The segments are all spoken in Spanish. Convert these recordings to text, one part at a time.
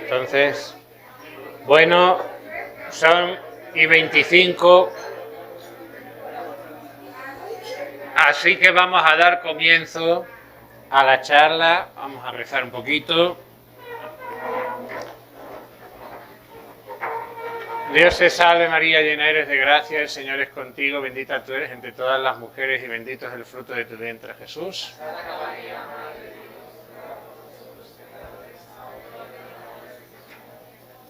Entonces, bueno, son y 25, así que vamos a dar comienzo a la charla. Vamos a rezar un poquito. Dios te salve María, llena eres de gracia, el Señor es contigo, bendita tú eres entre todas las mujeres y bendito es el fruto de tu vientre, Jesús.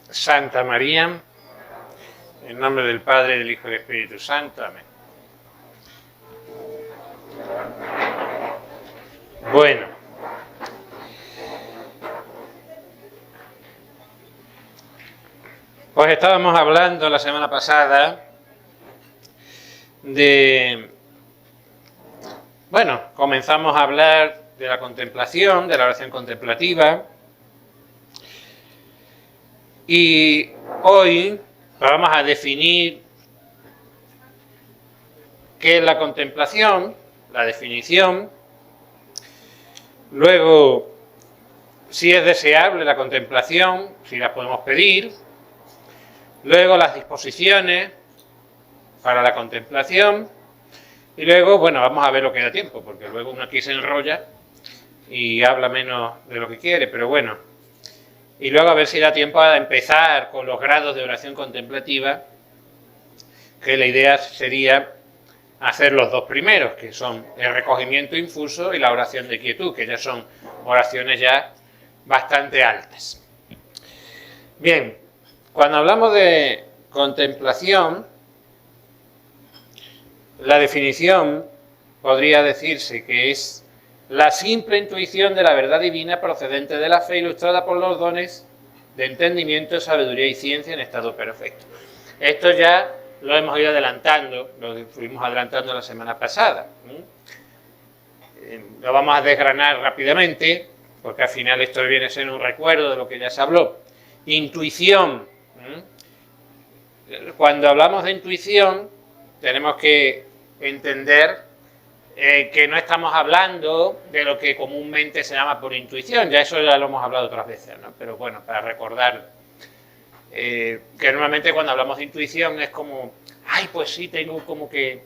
Santa María, en nombre del Padre, del Hijo y del Espíritu Santo. Amén. Bueno, pues estábamos hablando la semana pasada comenzamos a hablar de la contemplación, de la oración contemplativa, y hoy vamos a definir qué es la contemplación, la definición, luego si es deseable la contemplación, si la podemos pedir, luego las disposiciones para la contemplación, y luego, vamos a ver lo que da tiempo, porque luego uno aquí se enrolla y habla menos de lo que quiere, pero bueno. Y luego a ver si da tiempo a empezar con los grados de oración contemplativa, que la idea sería hacer los dos primeros, que son el recogimiento infuso y la oración de quietud, que ya son oraciones ya bastante altas. Bien, cuando hablamos de contemplación, la definición podría decirse que es la simple intuición de la verdad divina procedente de la fe ilustrada por los dones de entendimiento, sabiduría y ciencia en estado perfecto. Esto ya lo hemos ido adelantando, lo fuimos adelantando la semana pasada. Lo vamos a desgranar rápidamente, porque al final esto viene a ser un recuerdo de lo que ya se habló. Intuición. Cuando hablamos de intuición, tenemos que entender que no estamos hablando de lo que comúnmente se llama por intuición, ya eso ya lo hemos hablado otras veces, ¿no? Pero bueno, para recordar que normalmente cuando hablamos de intuición es como, ay, pues sí, tengo como que,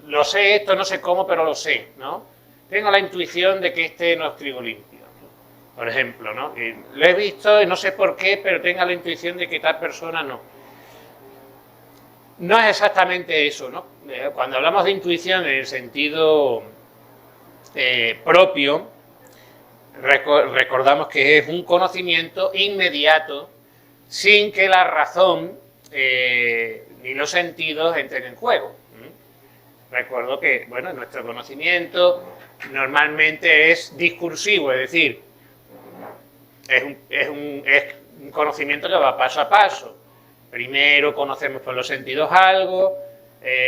lo sé esto, no sé cómo, pero lo sé, ¿no? Tengo la intuición de que este no es trigo limpio, ¿no? Por ejemplo, ¿no? Lo he visto y no sé por qué, pero tengo la intuición de que tal persona no. No es exactamente eso, ¿no? Cuando hablamos de intuición en el sentido propio, recordamos que es un conocimiento inmediato sin que la razón ni los sentidos entren en juego. Recuerdo que, nuestro conocimiento normalmente es discursivo, es decir, es un conocimiento que va paso a paso. Primero conocemos por los sentidos algo,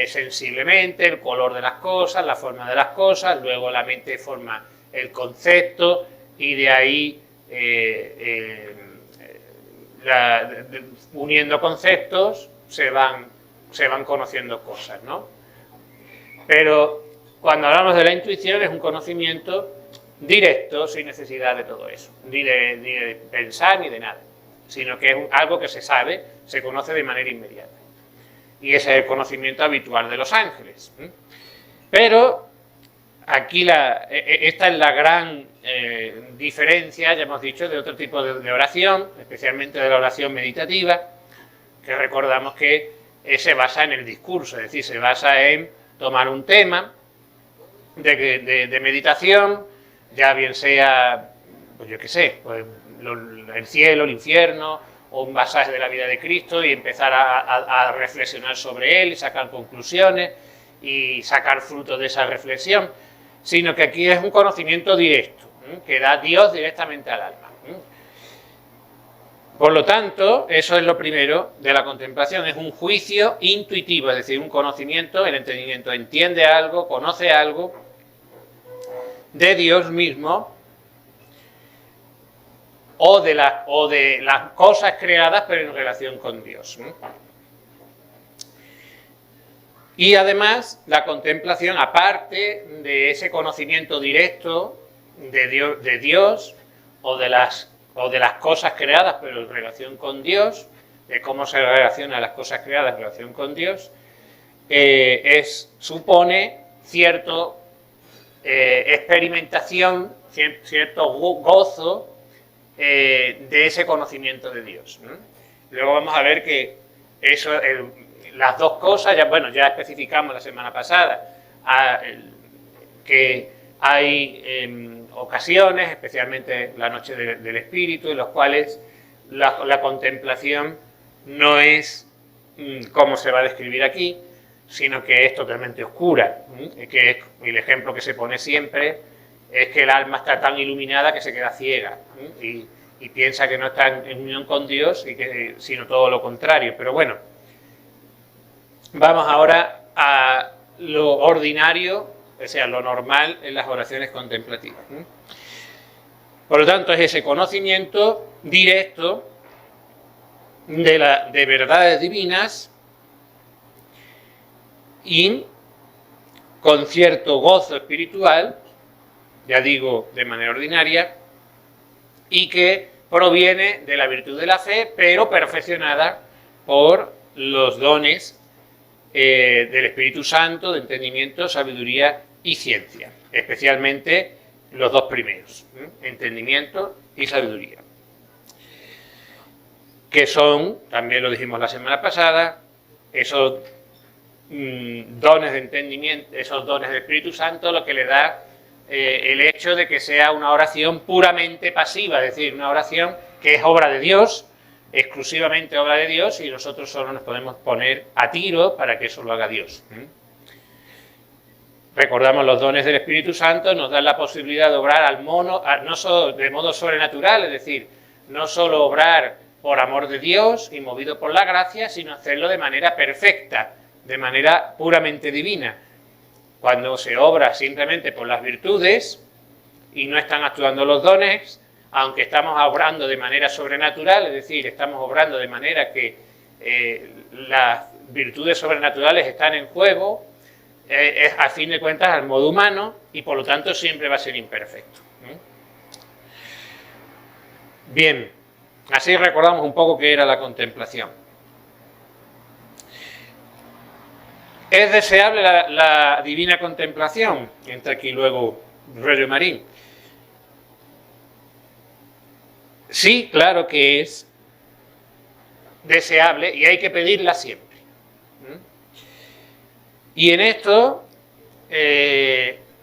sensiblemente, el color de las cosas, la forma de las cosas, luego la mente forma el concepto y de ahí, uniendo conceptos, se van conociendo cosas, ¿no? Pero cuando hablamos de la intuición es un conocimiento directo, sin necesidad de todo eso, ni de pensar ni de nada, sino que es algo que se sabe, se conoce de manera inmediata. Y ese es el conocimiento habitual de los ángeles. Pero aquí esta es la gran diferencia, ya hemos dicho, de otro tipo de oración, especialmente de la oración meditativa, que recordamos que se basa en el discurso, es decir, se basa en tomar un tema de meditación, ya bien sea, pues yo qué sé, pues el cielo, el infierno, o un pasaje de la vida de Cristo y empezar a reflexionar sobre él y sacar conclusiones y sacar frutos de esa reflexión, sino que aquí es un conocimiento directo, que da Dios directamente al alma. Por lo tanto, eso es lo primero de la contemplación, es un juicio intuitivo, es decir, un conocimiento, el entendimiento entiende algo, conoce algo de Dios mismo, o de las cosas creadas, pero en relación con Dios. Y además, la contemplación, aparte de ese conocimiento directo de Dios o de las o de las cosas creadas, pero en relación con Dios, de cómo se relacionan las cosas creadas en relación con Dios, supone cierto experimentación, cierto gozo de ese conocimiento de Dios, ¿no? Luego vamos a ver que eso, las dos cosas, ya especificamos la semana pasada, que hay ocasiones, especialmente la noche del espíritu, en las cuales la contemplación no es como se va a describir aquí, sino que es totalmente oscura, que el ejemplo que se pone siempre es que el alma está tan iluminada que se queda ciega y piensa que no está en unión con Dios, sino todo lo contrario. Pero bueno, vamos ahora a lo ordinario, o sea, lo normal en las oraciones contemplativas. Por lo tanto, es ese conocimiento directo de verdades divinas y con cierto gozo espiritual, ya digo, de manera ordinaria, y que proviene de la virtud de la fe, pero perfeccionada por los dones del Espíritu Santo, de entendimiento, sabiduría y ciencia, especialmente los dos primeros, entendimiento y sabiduría, que son, también lo dijimos la semana pasada, esos dones de entendimiento, esos dones del Espíritu Santo, lo que le da el hecho de que sea una oración puramente pasiva, es decir, una oración que es obra de Dios, exclusivamente obra de Dios, y nosotros solo nos podemos poner a tiro para que eso lo haga Dios. Recordamos, los dones del Espíritu Santo nos dan la posibilidad de obrar no solo de modo sobrenatural, es decir, no solo obrar por amor de Dios y movido por la gracia, sino hacerlo de manera perfecta, de manera puramente divina. Cuando se obra simplemente por las virtudes y no están actuando los dones, aunque estamos obrando de manera sobrenatural, es decir, estamos obrando de manera que las virtudes sobrenaturales están en juego, es a fin de cuentas al modo humano y por lo tanto siempre va a ser imperfecto. Bien, así recordamos un poco qué era la contemplación. ¿Es deseable la divina contemplación? Entra aquí luego Roger Marín. Sí, claro que es deseable y hay que pedirla siempre. Y en esto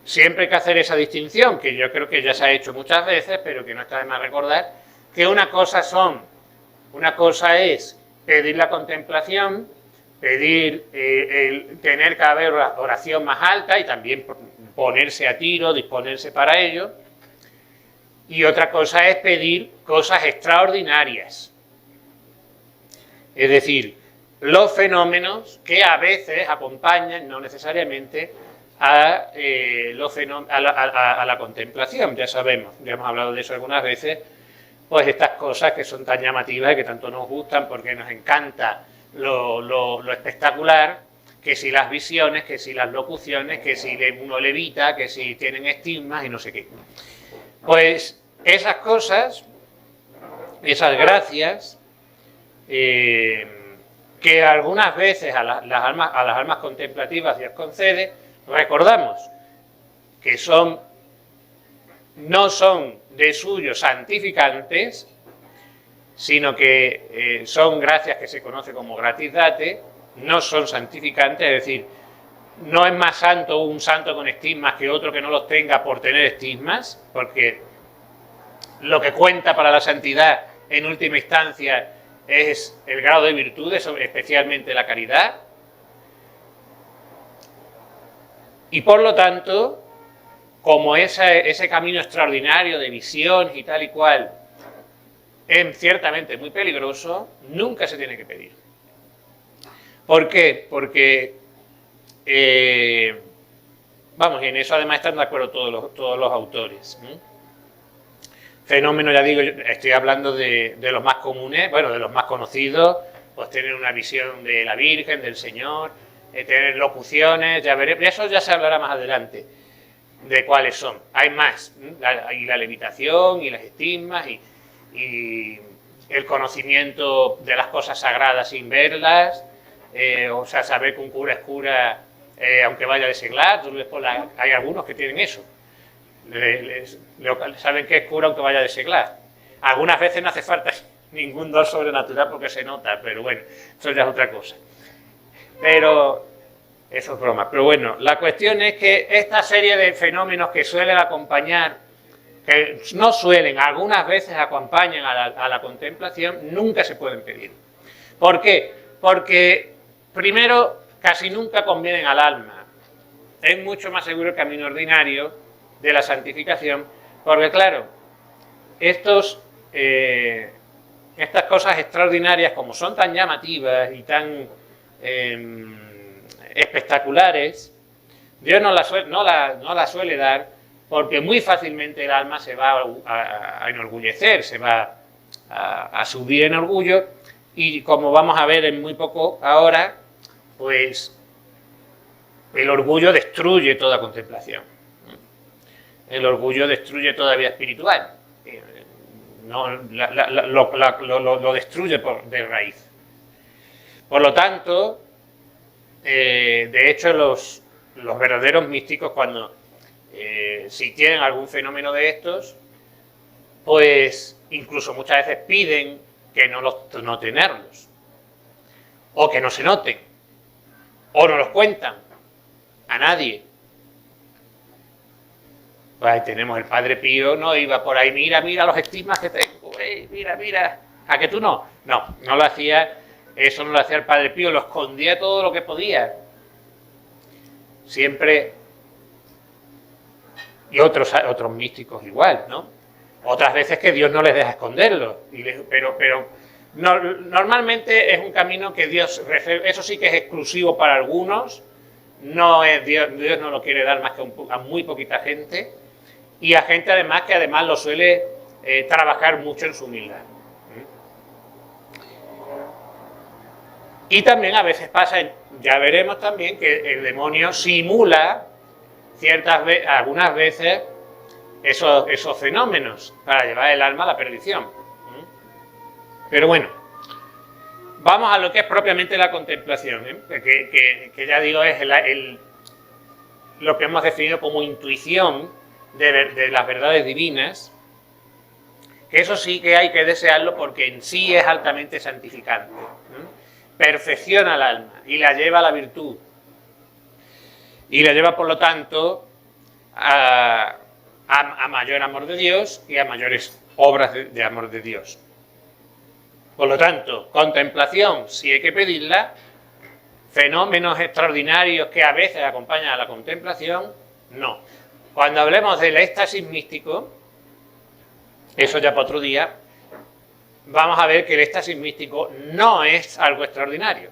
siempre hay que hacer esa distinción, que yo creo que ya se ha hecho muchas veces, pero que no está de más recordar, que una cosa es pedir la contemplación, pedir tener cada vez oración más alta y también ponerse a tiro, disponerse para ello. Y otra cosa es pedir cosas extraordinarias. Es decir, los fenómenos que a veces acompañan, no necesariamente, a la contemplación. Ya sabemos, ya hemos hablado de eso algunas veces, pues estas cosas que son tan llamativas y que tanto nos gustan porque nos encanta lo espectacular, que si las visiones, que si las locuciones, que si uno levita, que si tienen estigmas y no sé qué. Pues esas cosas, esas gracias, que algunas veces a las almas contemplativas Dios concede, recordamos que no son de suyo santificantes, sino que son gracias que se conoce como gratis date, no son santificantes, es decir, no es más santo un santo con estigmas que otro que no los tenga por tener estigmas, porque lo que cuenta para la santidad en última instancia es el grado de virtudes, especialmente la caridad, y por lo tanto, como ese camino extraordinario de visiones y tal y cual es ciertamente muy peligroso, nunca se tiene que pedir. ¿Por qué? Porque, vamos, y en eso además están de acuerdo todos los autores. Fenómeno, ya digo, estoy hablando de los más comunes, bueno, de los más conocidos, pues tener una visión de la Virgen, del Señor, tener locuciones, ya veremos, eso ya se hablará más adelante, de cuáles son. Hay más, y la levitación, y las estigmas, y el conocimiento de las cosas sagradas sin verlas, o sea, saber que un cura es cura aunque vaya de seglar. Hay algunos que tienen eso, saben que es cura aunque vaya de seglar. Algunas veces no hace falta ningún don sobrenatural porque se nota, pero bueno, eso ya es otra cosa. Pero eso es broma. Pero bueno, la cuestión es que esta serie de fenómenos que suelen acompañar, que no suelen, algunas veces acompañan a la contemplación, nunca se pueden pedir. ¿Por qué? Porque, primero, casi nunca convienen al alma. Es mucho más seguro el camino ordinario de la santificación, porque claro, estas cosas extraordinarias, como son tan llamativas y tan espectaculares, Dios no la suele dar, porque muy fácilmente el alma se va a enorgullecer, se va a subir en orgullo, y como vamos a ver en muy poco ahora, pues el orgullo destruye toda contemplación. El orgullo destruye toda vida espiritual. Lo destruye de raíz. Por lo tanto, de hecho, los verdaderos místicos, cuando si tienen algún fenómeno de estos, pues incluso muchas veces piden que no tenerlos, o que no se noten, o no los cuentan a nadie. Pues ahí tenemos el Padre Pío, no iba por ahí, mira los estigmas que tengo, mira, ¿a que tú no? No lo hacía, eso no lo hacía el Padre Pío, lo escondía todo lo que podía. Siempre. Y otros místicos igual, ¿no? Otras veces que Dios no les deja esconderlo, pero normalmente es un camino que Dios, eso sí que es exclusivo para algunos, Dios no lo quiere dar más que a muy poquita gente, y a gente además que además lo suele trabajar mucho en su humildad. Y también a veces pasa, ya veremos también, que el demonio simula algunas veces esos fenómenos para llevar el alma a la perdición. Pero bueno, vamos a lo que es propiamente la contemplación, que ya digo es lo que hemos definido como intuición de las verdades divinas, que eso sí que hay que desearlo porque en sí es altamente santificante. Perfecciona al alma y la lleva a la virtud. Y la lleva, por lo tanto, a mayor amor de Dios y a mayores obras de amor de Dios. Por lo tanto, contemplación, si hay que pedirla, fenómenos extraordinarios que a veces acompañan a la contemplación, no. Cuando hablemos del éxtasis místico, eso ya para otro día, vamos a ver que el éxtasis místico no es algo extraordinario.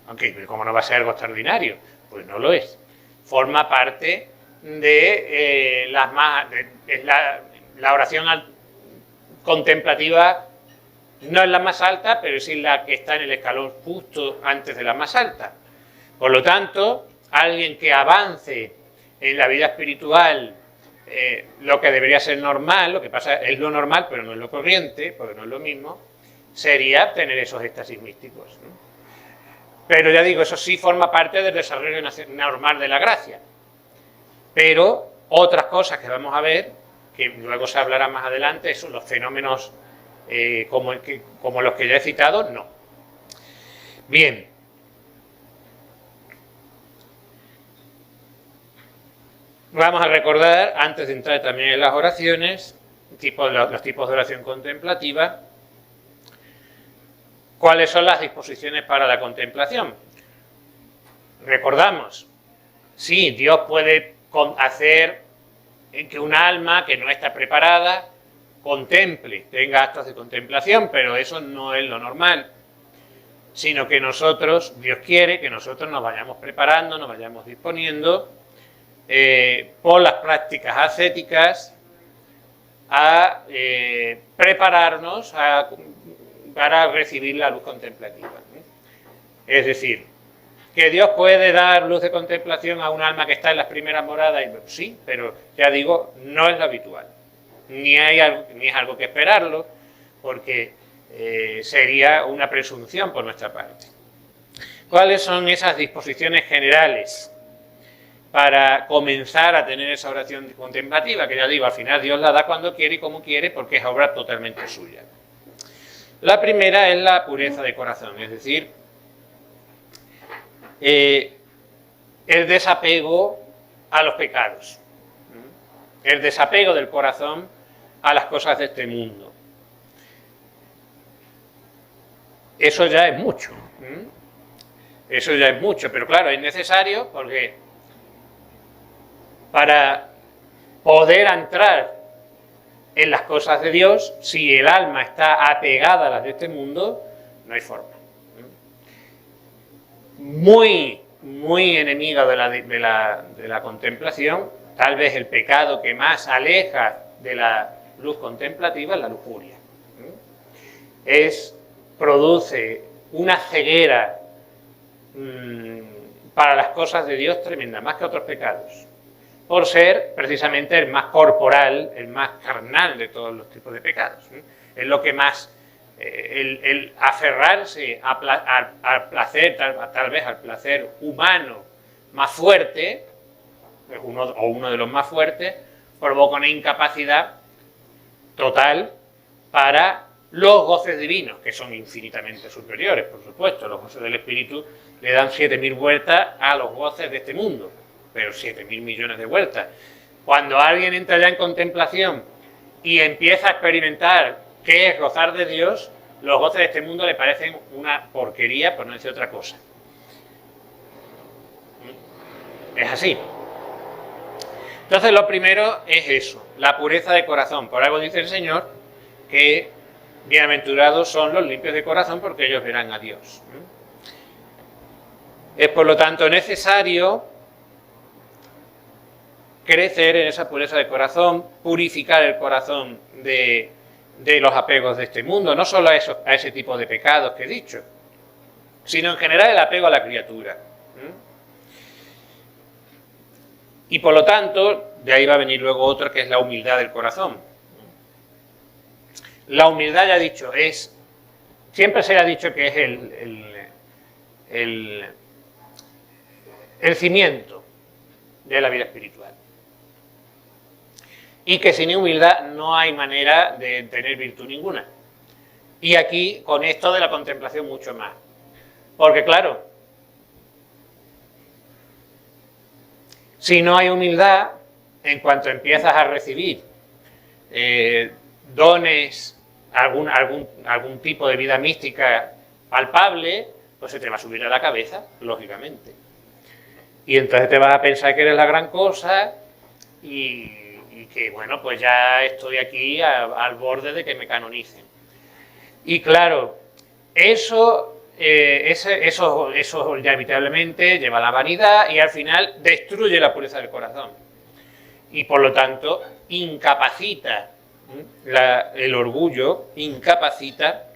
Aunque, ¿cómo no va a ser algo extraordinario? Pues no lo es. Forma parte de la oración contemplativa, no es la más alta, pero sí la que está en el escalón justo antes de la más alta. Por lo tanto, alguien que avance en la vida espiritual, lo que debería ser normal, lo que pasa es lo normal, pero no es lo corriente, porque no es lo mismo, sería tener esos éxtasis místicos, ¿no? Pero ya digo, eso sí forma parte del desarrollo normal de la gracia. Pero otras cosas que vamos a ver, que luego se hablará más adelante, son los fenómenos como los que ya he citado, no. Bien. Vamos a recordar, antes de entrar también en las oraciones, los tipos de oración contemplativa, cuáles son las disposiciones para la contemplación. Recordamos, sí, Dios puede hacer que un alma que no está preparada contemple, tenga actos de contemplación, pero eso no es lo normal, sino que Dios quiere que nosotros nos vayamos preparando, nos vayamos disponiendo por las prácticas ascéticas a prepararnos para recibir la luz contemplativa. Es decir, que Dios puede dar luz de contemplación a un alma que está en las primeras moradas, sí, pero ya digo, no es lo habitual, ni es algo que esperarlo, porque sería una presunción por nuestra parte. ¿Cuáles son esas disposiciones generales para comenzar a tener esa oración contemplativa? Que ya digo, al final Dios la da cuando quiere y como quiere, porque es obra totalmente suya. La primera es la pureza de corazón, es decir, el desapego a los pecados, el desapego del corazón a las cosas de este mundo. Eso ya es mucho, eso ya es mucho, pero claro, es necesario porque para poder entrar en las cosas de Dios, si el alma está apegada a las de este mundo, no hay forma. Muy enemiga de la contemplación, tal vez el pecado que más aleja de la luz contemplativa es la lujuria. Produce una ceguera para las cosas de Dios tremenda, más que otros pecados, por ser precisamente el más corporal, el más carnal de todos los tipos de pecados. Es lo que más, el aferrarse al placer, tal vez al placer humano más fuerte, uno de los más fuertes, provoca una incapacidad total para los goces divinos, que son infinitamente superiores, por supuesto. Los goces del Espíritu le dan 7.000 vueltas a los goces de este mundo, pero 7.000 millones de vueltas. Cuando alguien entra ya en contemplación y empieza a experimentar qué es gozar de Dios, los goces de este mundo le parecen una porquería, por no decir otra cosa. Es así. Entonces lo primero es eso, la pureza de corazón. Por algo dice el Señor que bienaventurados son los limpios de corazón porque ellos verán a Dios. Es por lo tanto necesario crecer en esa pureza de corazón, purificar el corazón de los apegos de este mundo, no solo a ese tipo de pecados que he dicho, sino en general el apego a la criatura. Y por lo tanto, de ahí va a venir luego otro que es la humildad del corazón. La humildad, ya he dicho, siempre se ha dicho que es el cimiento de la vida espiritual. Y que sin humildad no hay manera de tener virtud ninguna. Y aquí, con esto de la contemplación, mucho más. Porque claro, si no hay humildad, en cuanto empiezas a recibir dones, algún tipo de vida mística palpable, pues se te va a subir a la cabeza, lógicamente. Y entonces te vas a pensar que eres la gran cosa y que, bueno, pues ya estoy aquí al borde de que me canonicen. Y claro, eso ya inevitablemente lleva a la vanidad y al final destruye la pureza del corazón. Y por lo tanto, incapacita el orgullo, incapacita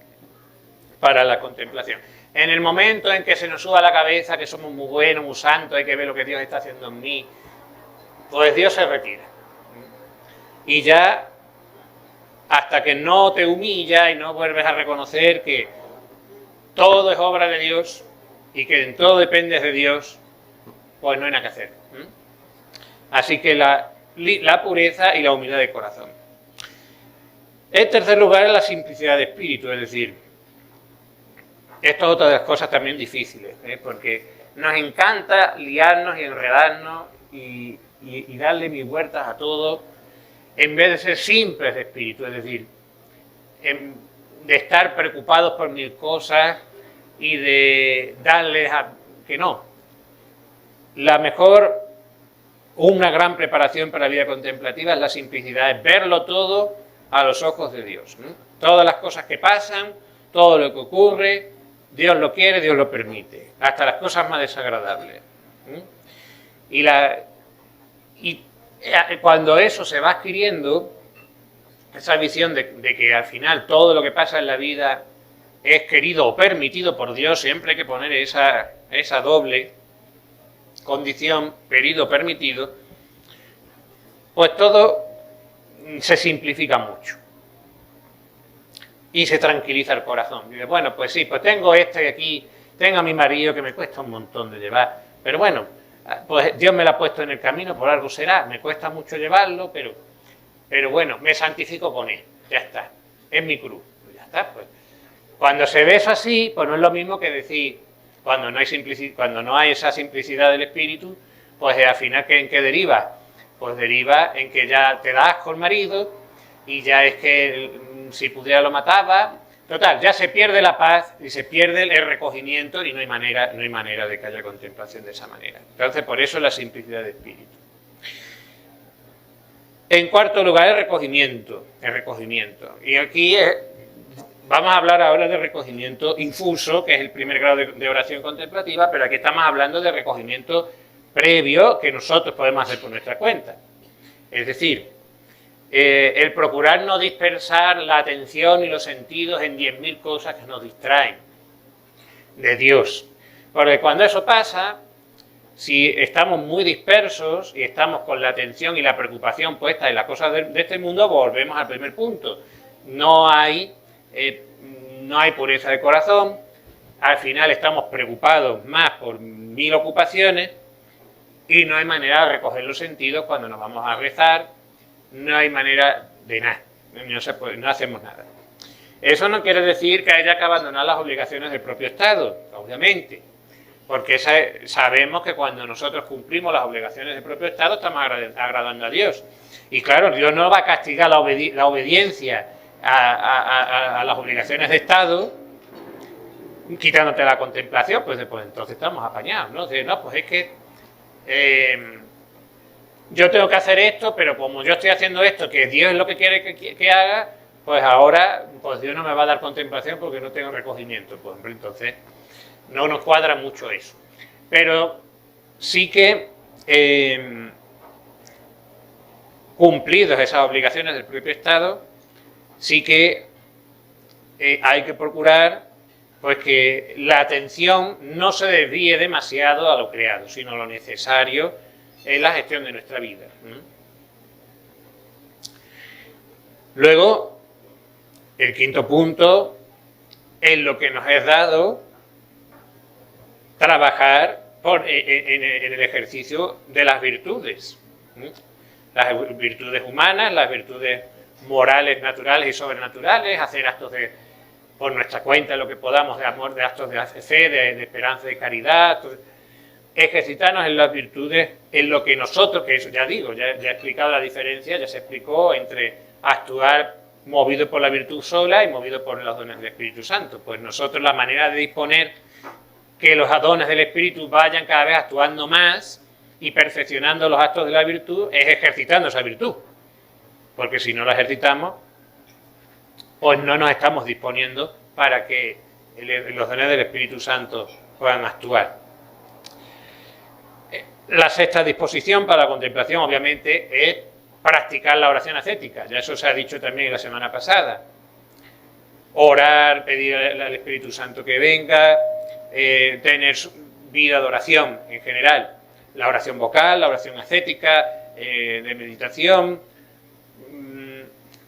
para la contemplación. En el momento en que se nos suba a la cabeza que somos muy buenos, muy santos, hay que ver lo que Dios está haciendo en mí, pues Dios se retira. Y ya, hasta que no te humilla y no vuelves a reconocer que todo es obra de Dios y que en todo dependes de Dios, pues no hay nada que hacer. Así que la pureza y la humildad de corazón. En tercer lugar, la simplicidad de espíritu, es decir, esto es otra de las cosas también difíciles, porque nos encanta liarnos y enredarnos y darle mil vueltas a todo, en vez de ser simples de espíritu, es decir, de estar preocupados por mil cosas y de darles que no. Una gran preparación para la vida contemplativa es la simplicidad, es verlo todo a los ojos de Dios. Todas las cosas que pasan, todo lo que ocurre, Dios lo quiere, Dios lo permite, hasta las cosas más desagradables. Y cuando eso se va adquiriendo, esa visión de que al final todo lo que pasa en la vida es querido o permitido por Dios, siempre hay que poner esa doble condición, querido o permitido, pues todo se simplifica mucho. y se tranquiliza el corazón. Dice, bueno, pues sí, pues tengo este aquí, tengo a mi marido que me cuesta un montón de llevar, pero bueno, pues Dios me lo ha puesto en el camino, por algo será, me cuesta mucho llevarlo, pero bueno, me santifico con él, ya está, es mi cruz, pues ya está, pues. Cuando se ve eso así, pues no es lo mismo que decir, cuando no hay esa simplicidad del espíritu, pues al final, ¿en qué deriva? Pues deriva en que ya te da asco el marido y ya es que si pudiera lo mataba. Total, ya se pierde la paz y se pierde el recogimiento y no hay manera de que haya contemplación de esa manera. Entonces, por eso la simplicidad de espíritu. En cuarto lugar, el recogimiento. Y aquí vamos a hablar ahora de recogimiento infuso, que es el primer grado de oración contemplativa, pero aquí estamos hablando de recogimiento previo que nosotros podemos hacer por nuestra cuenta. Es decir, el procurar no dispersar la atención y los sentidos en 10.000 cosas que nos distraen de Dios. Porque cuando eso pasa, si estamos muy dispersos y estamos con la atención y la preocupación puesta en las cosas de este mundo, volvemos al primer punto. No hay pureza de corazón, al final estamos preocupados más por 1000 ocupaciones y no hay manera de recoger los sentidos cuando nos vamos a rezar, no hay manera de nada, no hacemos nada. Eso no quiere decir que haya que abandonar las obligaciones del propio Estado, obviamente, porque sabemos que cuando nosotros cumplimos las obligaciones del propio Estado estamos agradando a Dios. Y claro, Dios no va a castigar la obediencia a las obligaciones de Estado quitándote la contemplación, pues entonces estamos apañados, ¿no? Pues es que yo tengo que hacer esto, pero como yo estoy haciendo esto, que Dios es lo que quiere que haga, pues ahora pues Dios no me va a dar contemplación porque no tengo recogimiento. Pues hombre, entonces no nos cuadra mucho eso. Pero sí que cumplidos esas obligaciones del propio Estado, sí que hay que procurar pues que la atención no se desvíe demasiado a lo creado, sino lo necesario en la gestión de nuestra vida. Luego, el quinto punto, en lo que nos es dado, trabajar en el ejercicio de las virtudes. Las virtudes humanas, las virtudes morales, naturales y sobrenaturales, hacer actos por nuestra cuenta, lo que podamos, de amor, de actos de fe, de esperanza, de caridad, ejercitarnos en las virtudes, en lo que nosotros, que eso ya digo, ya he explicado la diferencia, ya se explicó entre actuar movido por la virtud sola y movido por los dones del Espíritu Santo. Pues nosotros la manera de disponer que los dones del Espíritu vayan cada vez actuando más y perfeccionando los actos de la virtud es ejercitando esa virtud. Porque si no la ejercitamos, pues no nos estamos disponiendo para que los dones del Espíritu Santo puedan actuar. La sexta disposición para la contemplación, obviamente, es practicar la oración ascética. Ya eso se ha dicho también la semana pasada. Orar, pedir al Espíritu Santo que venga, tener vida de oración en general. La oración vocal, la oración ascética, de meditación,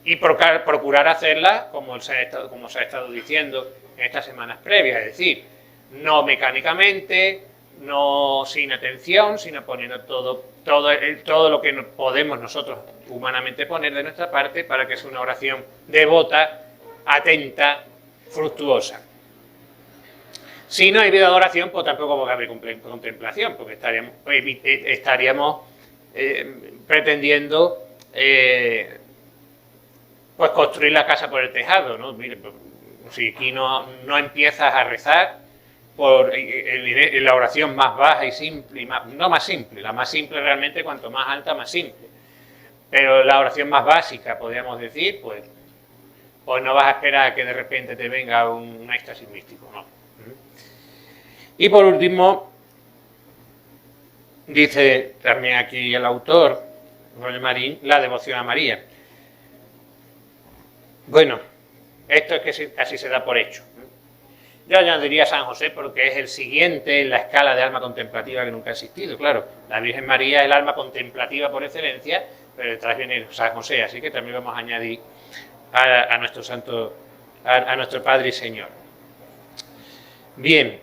y procurar hacerla como se ha estado diciendo en estas semanas previas, es decir, no mecánicamente, no sin atención, sino poniendo todo lo que podemos nosotros humanamente poner de nuestra parte para que sea una oración devota, atenta, fructuosa. Si no hay vida de oración, pues tampoco va a haber contemplación, porque estaríamos pretendiendo pues construir la casa por el tejado, ¿no? Mire, si aquí no empiezas a rezar por la oración más baja y simple, no más simple, la más simple realmente, cuanto más alta, más simple. Pero la oración más básica, podríamos decir, pues no vas a esperar a que de repente te venga un éxtasis místico, no. Y por último, dice también aquí el autor, Roger Marín, la devoción a María. Bueno, esto es que así se da por hecho. Yo añadiría San José porque es el siguiente en la escala de alma contemplativa que nunca ha existido. Claro, la Virgen María es el alma contemplativa por excelencia, pero detrás viene San José, así que también vamos a añadir a nuestro santo a nuestro Padre y Señor. Bien.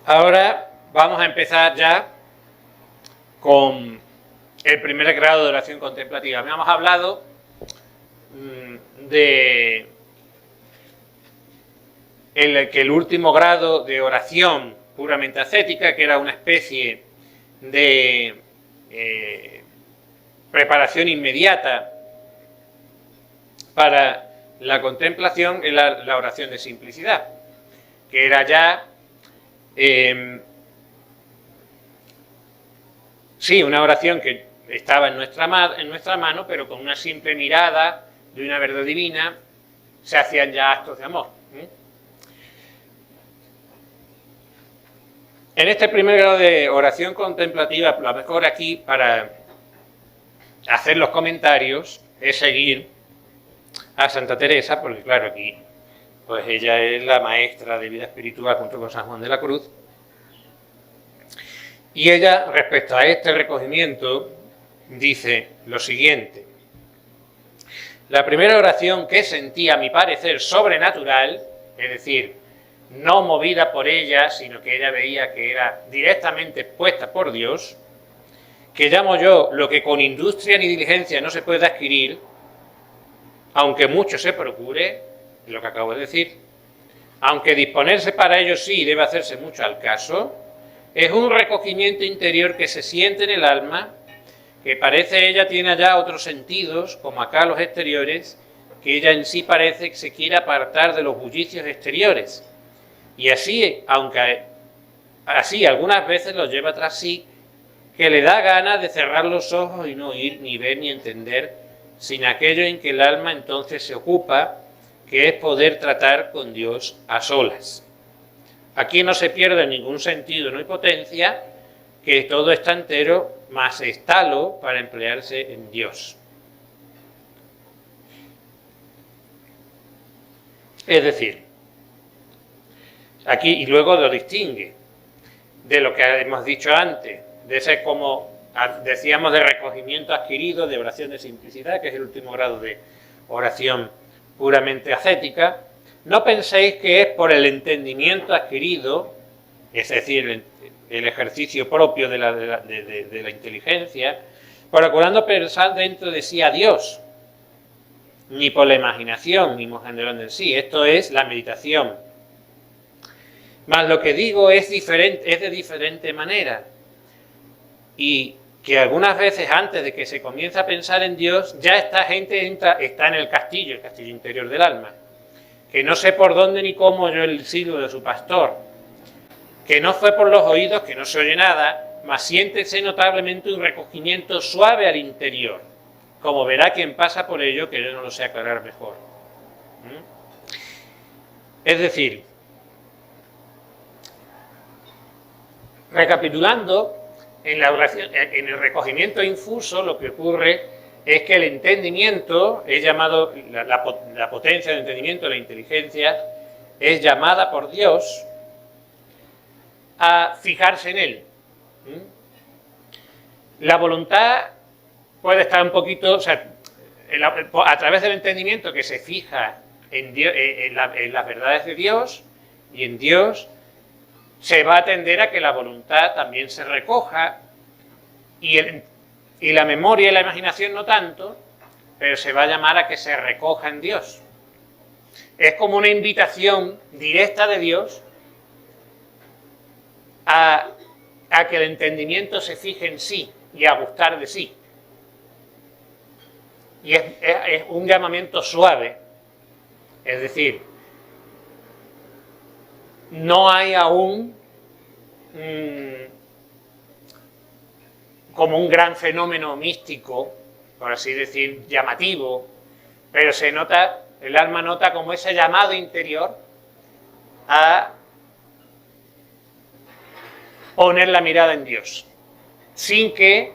Ahora vamos a empezar ya con el primer grado de oración contemplativa. Habíamos hablado de que el último grado de oración puramente ascética, que era una especie de preparación inmediata para la contemplación, es la oración de simplicidad, que era ya sí, una oración que estaba en nuestra mano, pero con una simple mirada de una verdad divina se hacían ya actos de amor. En este primer grado de oración contemplativa, a lo mejor aquí para hacer los comentarios es seguir a Santa Teresa, porque claro, aquí pues ella es la maestra de vida espiritual junto con San Juan de la Cruz. Y ella, respecto a este recogimiento, dice lo siguiente: la primera oración que sentí, a mi parecer, sobrenatural, es decir, no movida por ella, sino que ella veía que era directamente puesta por Dios, que llamo yo lo que con industria ni diligencia no se puede adquirir, aunque mucho se procure, lo que acabo de decir, aunque disponerse para ello sí debe hacerse mucho al caso, es un recogimiento interior que se siente en el alma, que parece ella tiene allá otros sentidos, como acá los exteriores, que ella en sí parece que se quiere apartar de los bullicios exteriores. Y así, aunque así algunas veces lo lleva tras sí, que le da ganas de cerrar los ojos y no oír, ni ver, ni entender, sin aquello en que el alma entonces se ocupa, que es poder tratar con Dios a solas. Aquí no se pierde ningún sentido ni potencia, que todo está entero, más estalo para emplearse en Dios. Es decir, aquí, y luego lo distingue de lo que hemos dicho antes, de ese, como decíamos, de recogimiento adquirido, de oración de simplicidad, que es el último grado de oración puramente ascética. No penséis que es por el entendimiento adquirido, es decir, el ejercicio propio de la inteligencia, procurando pensar dentro de sí a Dios, ni por la imaginación, ni generando en sí. Esto es la meditación. Mas lo que digo es de diferente manera. Y que algunas veces antes de que se comience a pensar en Dios, ya esta gente está en el castillo interior del alma. Que no sé por dónde ni cómo oyó el silbo de su pastor. Que no fue por los oídos, que no se oye nada, mas siéntese notablemente un recogimiento suave al interior. Como verá quien pasa por ello, que yo no lo sé aclarar mejor. Es decir, recapitulando, en el recogimiento infuso lo que ocurre es que el entendimiento es llamado, la potencia del entendimiento, la inteligencia, es llamada por Dios a fijarse en Él. La voluntad puede estar un poquito, o sea, a través del entendimiento que se fija en las verdades de Dios y en Dios, se va a tender a que la voluntad también se recoja y la memoria y la imaginación no tanto, pero se va a llamar a que se recoja en Dios. Es como una invitación directa de Dios a que el entendimiento se fije en sí y a gustar de sí. Y es un llamamiento suave, es decir, no hay aún como un gran fenómeno místico, por así decir, llamativo, pero se nota, el alma nota como ese llamado interior a poner la mirada en Dios, sin que,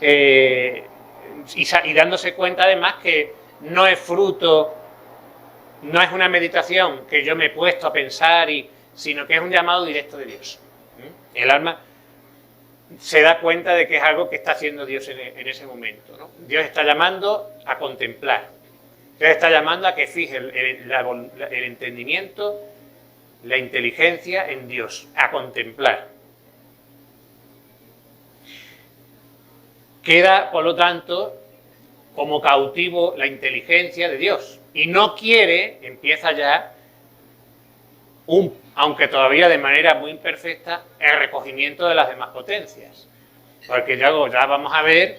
y dándose cuenta además que no es fruto, no es una meditación que yo me he puesto a pensar, sino que es un llamado directo de Dios. El alma se da cuenta de que es algo que está haciendo Dios en ese momento, ¿no? Dios está llamando a contemplar. Entonces está llamando a que fije el entendimiento, la inteligencia en Dios, a contemplar. Queda, por lo tanto, como cautivo la inteligencia de Dios. Y no quiere, empieza ya, aunque todavía de manera muy imperfecta, el recogimiento de las demás potencias. Porque ya vamos a ver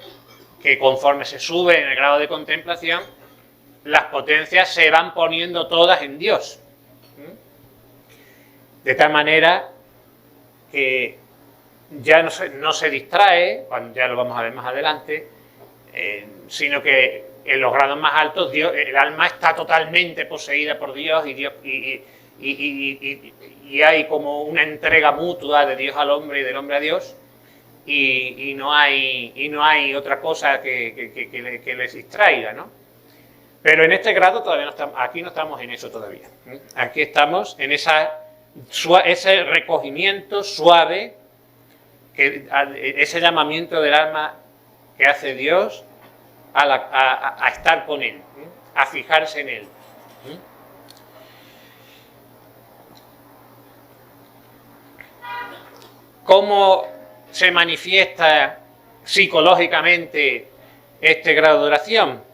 que conforme se sube en el grado de contemplación, las potencias se van poniendo todas en Dios. De tal manera que ya no se distrae, ya lo vamos a ver más adelante, sino que en los grados más altos el alma está totalmente poseída por Dios y hay como una entrega mutua de Dios al hombre y del hombre a Dios, y no hay otra cosa que les distraiga, ¿no? Pero en este grado todavía no estamos, aquí no estamos en eso todavía. Aquí estamos en ese recogimiento suave, ese llamamiento del alma que hace Dios a estar con Él, a fijarse en Él. ¿Cómo se manifiesta psicológicamente este grado de oración?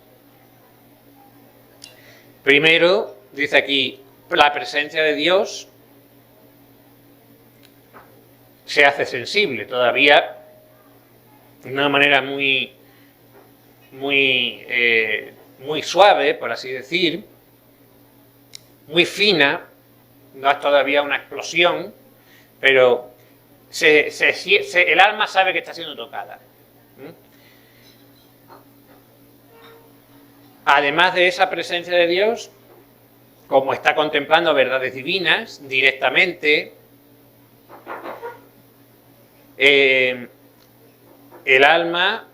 Primero, dice aquí, la presencia de Dios se hace sensible todavía de una manera muy suave, por así decir, muy fina, no es todavía una explosión, pero el alma sabe que está siendo tocada. Además de esa presencia de Dios, como está contemplando verdades divinas directamente, el alma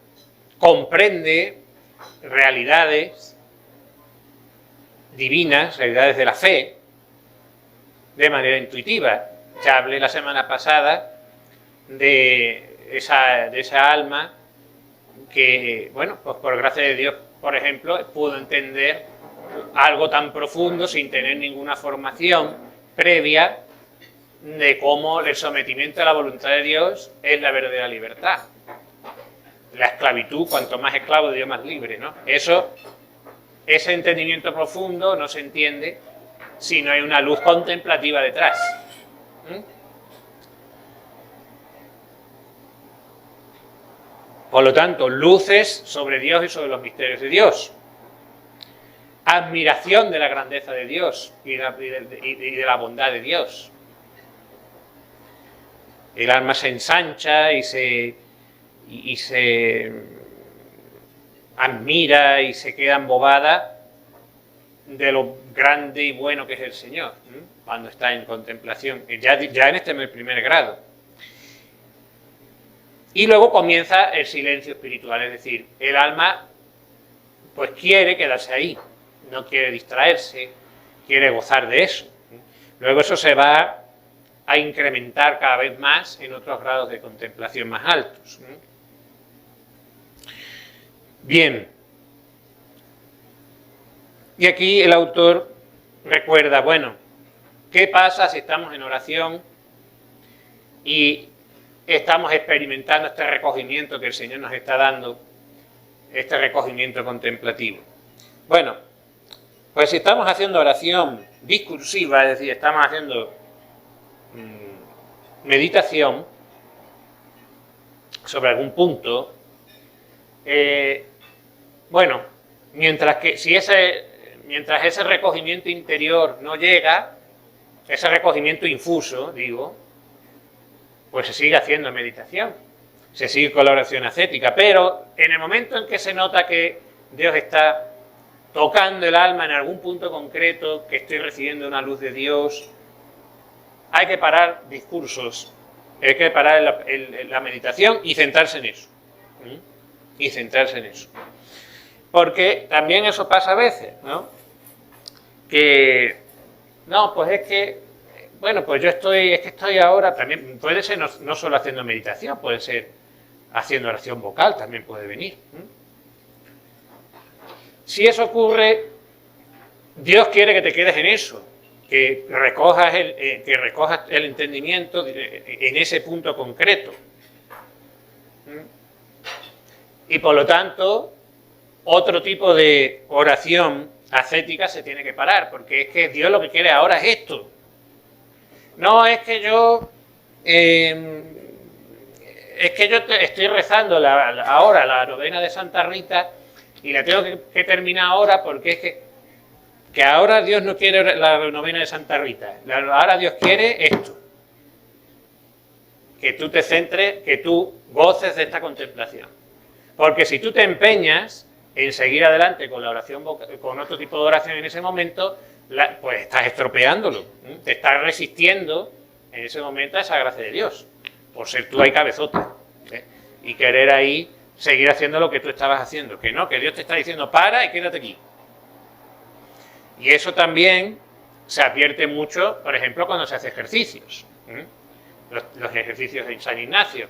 comprende realidades divinas, realidades de la fe, de manera intuitiva. Ya hablé la semana pasada de esa alma que, bueno, pues por gracia de Dios, por ejemplo, pudo entender algo tan profundo sin tener ninguna formación previa de cómo el sometimiento a la voluntad de Dios es la verdadera libertad. La esclavitud, cuanto más esclavo de Dios, más libre, ¿no? Ese entendimiento profundo no se entiende si no hay una luz contemplativa detrás. Por lo tanto, luces sobre Dios y sobre los misterios de Dios. Admiración de la grandeza de Dios y de la bondad de Dios. El alma se ensancha y se admira y se queda embobada de lo grande y bueno que es el Señor, cuando está en contemplación, ya en este primer grado. Y luego comienza el silencio espiritual, es decir, el alma pues quiere quedarse ahí, no quiere distraerse, quiere gozar de eso. Luego eso se va a incrementar cada vez más en otros grados de contemplación más altos. Bien. Y aquí el autor recuerda, bueno, ¿qué pasa si estamos en oración y estamos experimentando este recogimiento que el Señor nos está dando, este recogimiento contemplativo? Bueno, pues si estamos haciendo oración discursiva, es decir, estamos haciendo meditación sobre algún punto, bueno, mientras ese recogimiento interior no llega, ese recogimiento infuso, digo, pues se sigue haciendo meditación, se sigue con la oración ascética, pero en el momento en que se nota que Dios está tocando el alma en algún punto concreto, que estoy recibiendo una luz de Dios, hay que parar discursos, hay que parar la meditación y centrarse en eso. Y centrarse en eso. Porque también eso pasa a veces, ¿no? Que, no, pues es que, bueno, pues estoy ahora, también puede ser no solo haciendo meditación, puede ser haciendo oración vocal, también puede venir. Si eso ocurre, Dios quiere que te quedes en eso, que recojas el entendimiento en ese punto concreto. Y por lo tanto, otro tipo de oración ascética se tiene que parar, porque es que Dios lo que quiere ahora es esto. No es que yo estoy rezando ahora la novena de Santa Rita y la tengo que terminar ahora porque es que ahora Dios no quiere la novena de Santa Rita, ahora Dios quiere esto. Que tú te centres, que tú goces de esta contemplación. Porque si tú te empeñas en seguir adelante con la oración, con otro tipo de oración en ese momento, pues estás estropeándolo, te estás resistiendo en ese momento a esa gracia de Dios, por ser tú ahí cabezota, y querer ahí seguir haciendo lo que tú estabas haciendo, que no, que Dios te está diciendo para y quédate aquí. Y eso también se advierte mucho, por ejemplo, cuando se hace ejercicios, los ejercicios de San Ignacio.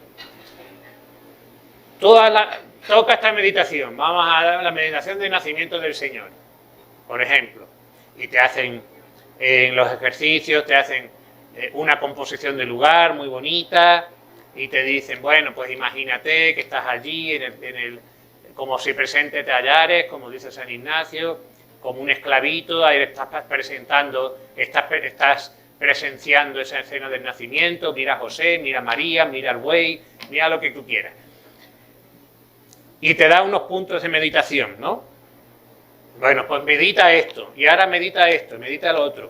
Toca esta meditación, vamos a dar la meditación del nacimiento del Señor, por ejemplo, y te hacen en los ejercicios, te hacen una composición de lugar muy bonita y te dicen, bueno, pues imagínate que estás allí como si presente te hallares, como dice San Ignacio, como un esclavito, ahí estás presenciando esa escena del nacimiento, mira a José, mira a María, mira al buey, mira lo que tú quieras. Y te da unos puntos de meditación, ¿no? Bueno, pues medita esto, y ahora medita esto, medita lo otro.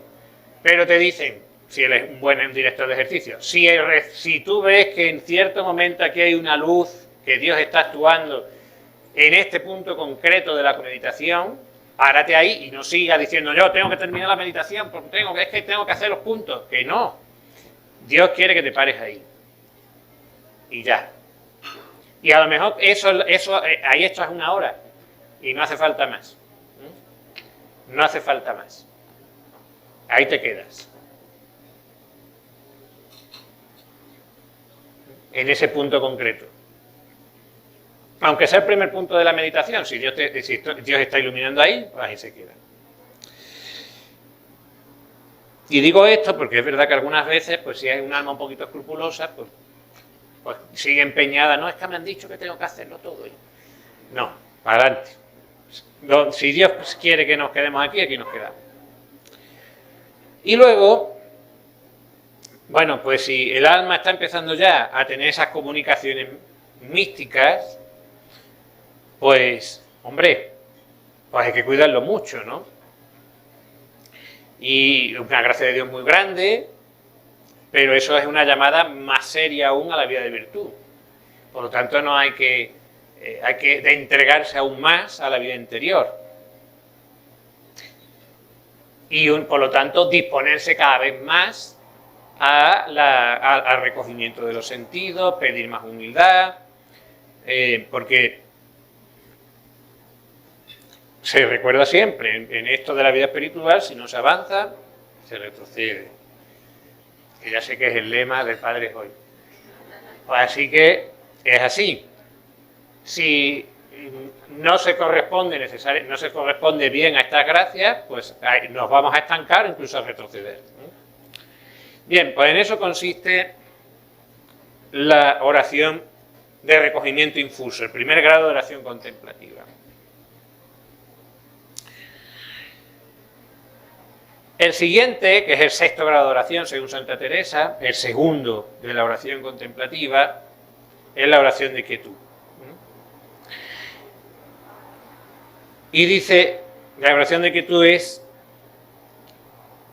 Pero te dicen, si eres un buen director de ejercicio, si tú ves que en cierto momento aquí hay una luz, que Dios está actuando en este punto concreto de la meditación, párate ahí y no sigas diciendo, yo tengo que terminar la meditación porque es que tengo que hacer los puntos. Que no. Dios quiere que te pares ahí. Y ya. Y a lo mejor ahí echas una hora y no hace falta más. No hace falta más. Ahí te quedas. En ese punto concreto. Aunque sea el primer punto de la meditación, si Dios está iluminando ahí, pues ahí se queda. Y digo esto porque es verdad que algunas veces, pues si hay un alma un poquito escrupulosa, pues sigue empeñada, no, es que me han dicho que tengo que hacerlo todo. No, para adelante. Si Dios quiere que nos quedemos aquí, aquí nos quedamos. Y luego, bueno, pues si el alma está empezando ya a tener esas comunicaciones místicas, pues, hombre, pues hay que cuidarlo mucho, ¿no? Y una gracia de Dios muy grande, pero eso es una llamada más seria aún a la vida de virtud. Por lo tanto, no hay que entregarse aún más a la vida interior. Y por lo tanto, disponerse cada vez más al recogimiento de los sentidos, pedir más humildad, porque se recuerda siempre, en esto de la vida espiritual, si no se avanza, se retrocede. Que ya sé que es el lema del Padre hoy. Así que es así. Si no se corresponde bien a estas gracias, pues nos vamos a estancar, incluso a retroceder. Bien, pues en eso consiste la oración de recogimiento infuso, el primer grado de oración contemplativa. El siguiente, que es el sexto grado de oración según Santa Teresa, el segundo de la oración contemplativa, es la oración de quietud. Y dice, la oración de quietud es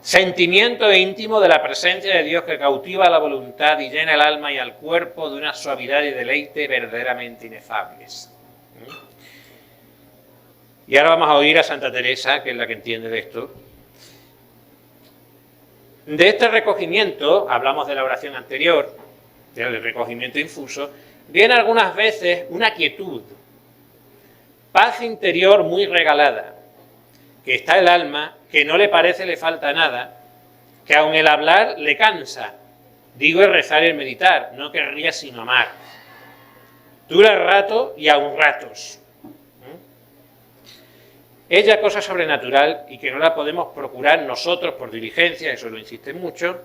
sentimiento íntimo de la presencia de Dios que cautiva la voluntad y llena el alma y al cuerpo de una suavidad y deleite verdaderamente inefables. Y ahora vamos a oír a Santa Teresa, que es la que entiende de esto. De este recogimiento, hablamos de la oración anterior, del recogimiento infuso, viene algunas veces una quietud, paz interior muy regalada, que está el alma, que no le parece le falta nada, que aun el hablar le cansa, digo el rezar y el meditar, no querría sino amar. Dura rato y aun ratos. es ya cosa sobrenatural y que no la podemos procurar nosotros por diligencia, eso lo insiste mucho.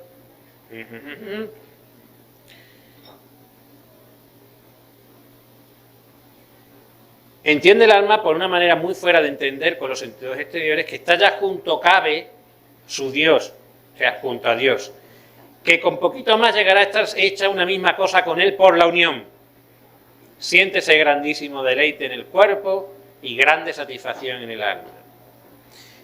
Entiende el alma por una manera muy fuera de entender con los sentidos exteriores que está ya junto cabe su Dios, o sea, junto a Dios, que con poquito más llegará a estar hecha una misma cosa con Él por la unión. Siéntese grandísimo deleite en el cuerpo y grande satisfacción en el alma.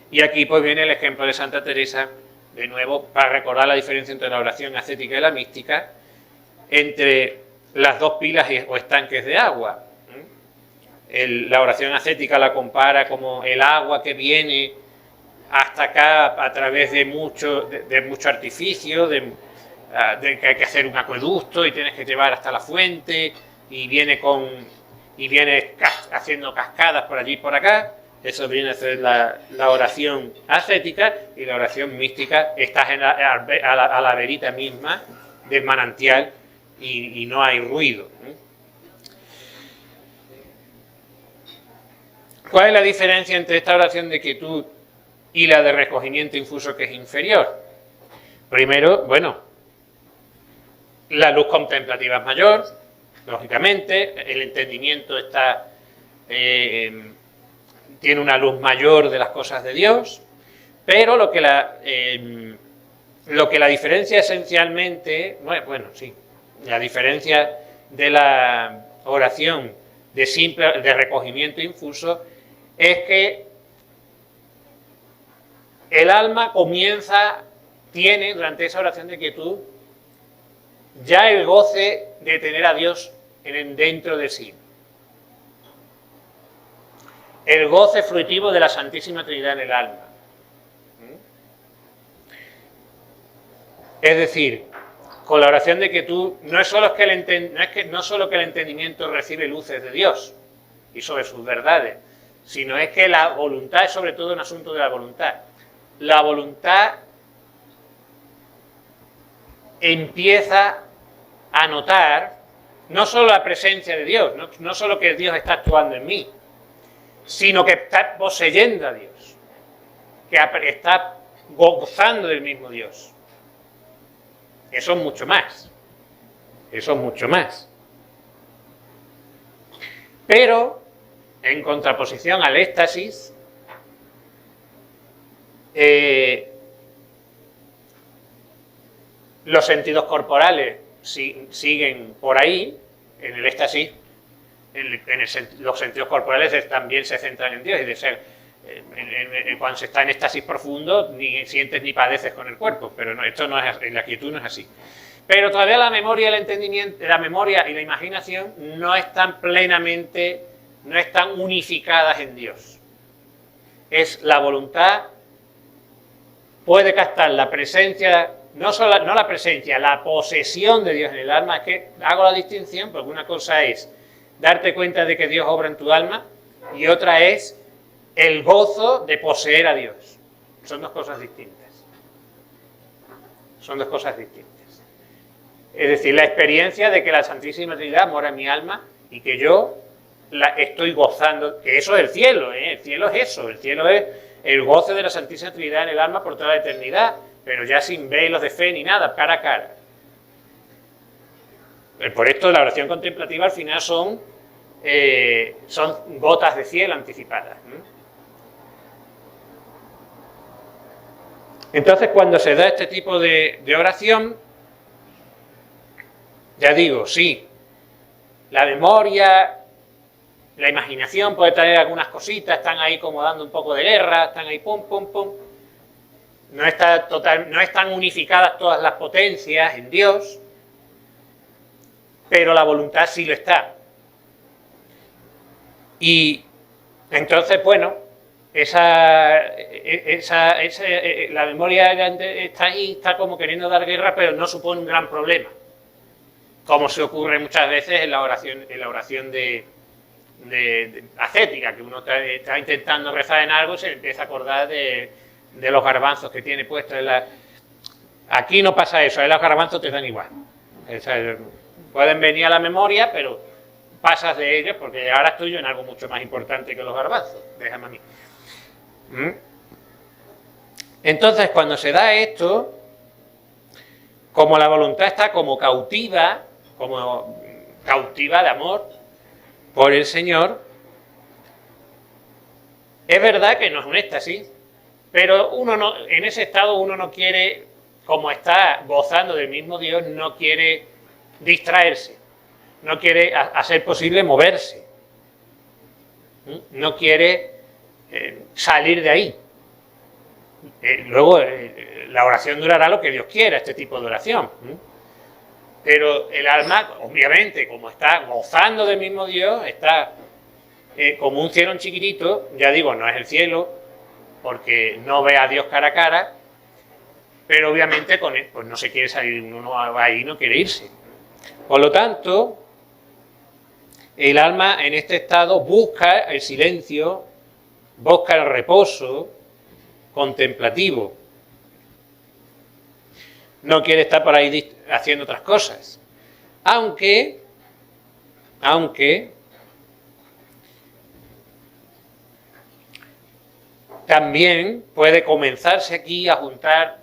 Y aquí pues viene el ejemplo de Santa Teresa, de nuevo, para recordar la diferencia entre la oración ascética y la mística, entre las dos pilas o estanques de agua. La oración ascética la compara como el agua que viene hasta acá a través de mucho artificio, de que hay que hacer un acueducto y tienes que llevar hasta la fuente y viene haciendo cascadas por allí y por acá. Eso viene a ser la oración ascética, y la oración mística estás a la verita misma del manantial y no hay ruido. ¿Cuál es la diferencia entre esta oración de quietud y la de recogimiento infuso, que es inferior? Primero, bueno, la luz contemplativa es mayor, lógicamente, el entendimiento tiene una luz mayor de las cosas de Dios, pero lo que la diferencia esencialmente, la diferencia de la oración de recogimiento infuso es que el alma tiene durante esa oración de quietud ya el goce de tener a Dios dentro de sí. El goce fruitivo de la Santísima Trinidad en el alma. Es decir, con la oración de quietud no solo que el entendimiento recibe luces de Dios y sobre sus verdades, sino es que la voluntad es sobre todo un asunto de la voluntad. La voluntad empieza a notar no solo la presencia de Dios, no solo que Dios está actuando en mí, sino que está poseyendo a Dios, que está gozando del mismo Dios. Eso es mucho más. Eso es mucho más. Pero, en contraposición al éxtasis, los sentidos corporales siguen por ahí. En el éxtasis, los sentidos corporales también se centran en Dios, y de ser, cuando se está en éxtasis profundo, ni sientes ni padeces con el cuerpo, pero no, esto no es, en la quietud no es así. Pero todavía la memoria y el entendimiento, la memoria y la imaginación no están unificadas en Dios. Es la voluntad, puede captar la presencia, no la presencia, la posesión de Dios en el alma. Es que hago la distinción porque una cosa es darte cuenta de que Dios obra en tu alma y otra es el gozo de poseer a Dios. Son dos cosas distintas. Son dos cosas distintas. Es decir, la experiencia de que la Santísima Trinidad mora en mi alma y que yo la estoy gozando, que eso es el cielo, el cielo es eso, el cielo es el goce de la Santísima Trinidad en el alma por toda la eternidad, pero ya sin velos de fe ni nada, cara a cara. Por esto la oración contemplativa al final son gotas de cielo anticipadas. Entonces, cuando se da este tipo de oración, ya digo, sí, la memoria, la imaginación puede traer algunas cositas, están ahí como dando un poco de guerra, están ahí pum, pum, pum. No están unificadas todas las potencias en Dios, pero la voluntad sí lo está. Y entonces, bueno, la memoria está ahí, está como queriendo dar guerra, pero no supone un gran problema, como se ocurre muchas veces en la oración de ascética, que uno está intentando rezar en algo y se empieza a acordar de los garbanzos que tiene puestos en la... Aquí no pasa eso, los garbanzos te dan igual. Pueden venir a la memoria, pero pasas de ellos porque ahora estoy yo en algo mucho más importante que los garbanzos, déjame a mí. ¿Mm? Entonces, cuando se da esto, como la voluntad está como cautiva de amor por el Señor, es verdad que no es un éxtasis, pero en ese estado uno no quiere, como está gozando del mismo Dios, no quiere distraerse, no quiere, a ser posible, moverse, no quiere salir de ahí. Luego, la oración durará lo que Dios quiera, este tipo de oración. Pero el alma, obviamente, como está gozando del mismo Dios, está como un cielo chiquitito, ya digo, no es el cielo, porque no ve a Dios cara a cara, pero obviamente con él, pues no se quiere salir, uno no va ahí, no quiere irse. Por lo tanto, el alma en este estado busca el silencio, busca el reposo contemplativo. No quiere estar por ahí haciendo otras cosas. Aunque también puede comenzarse aquí a juntar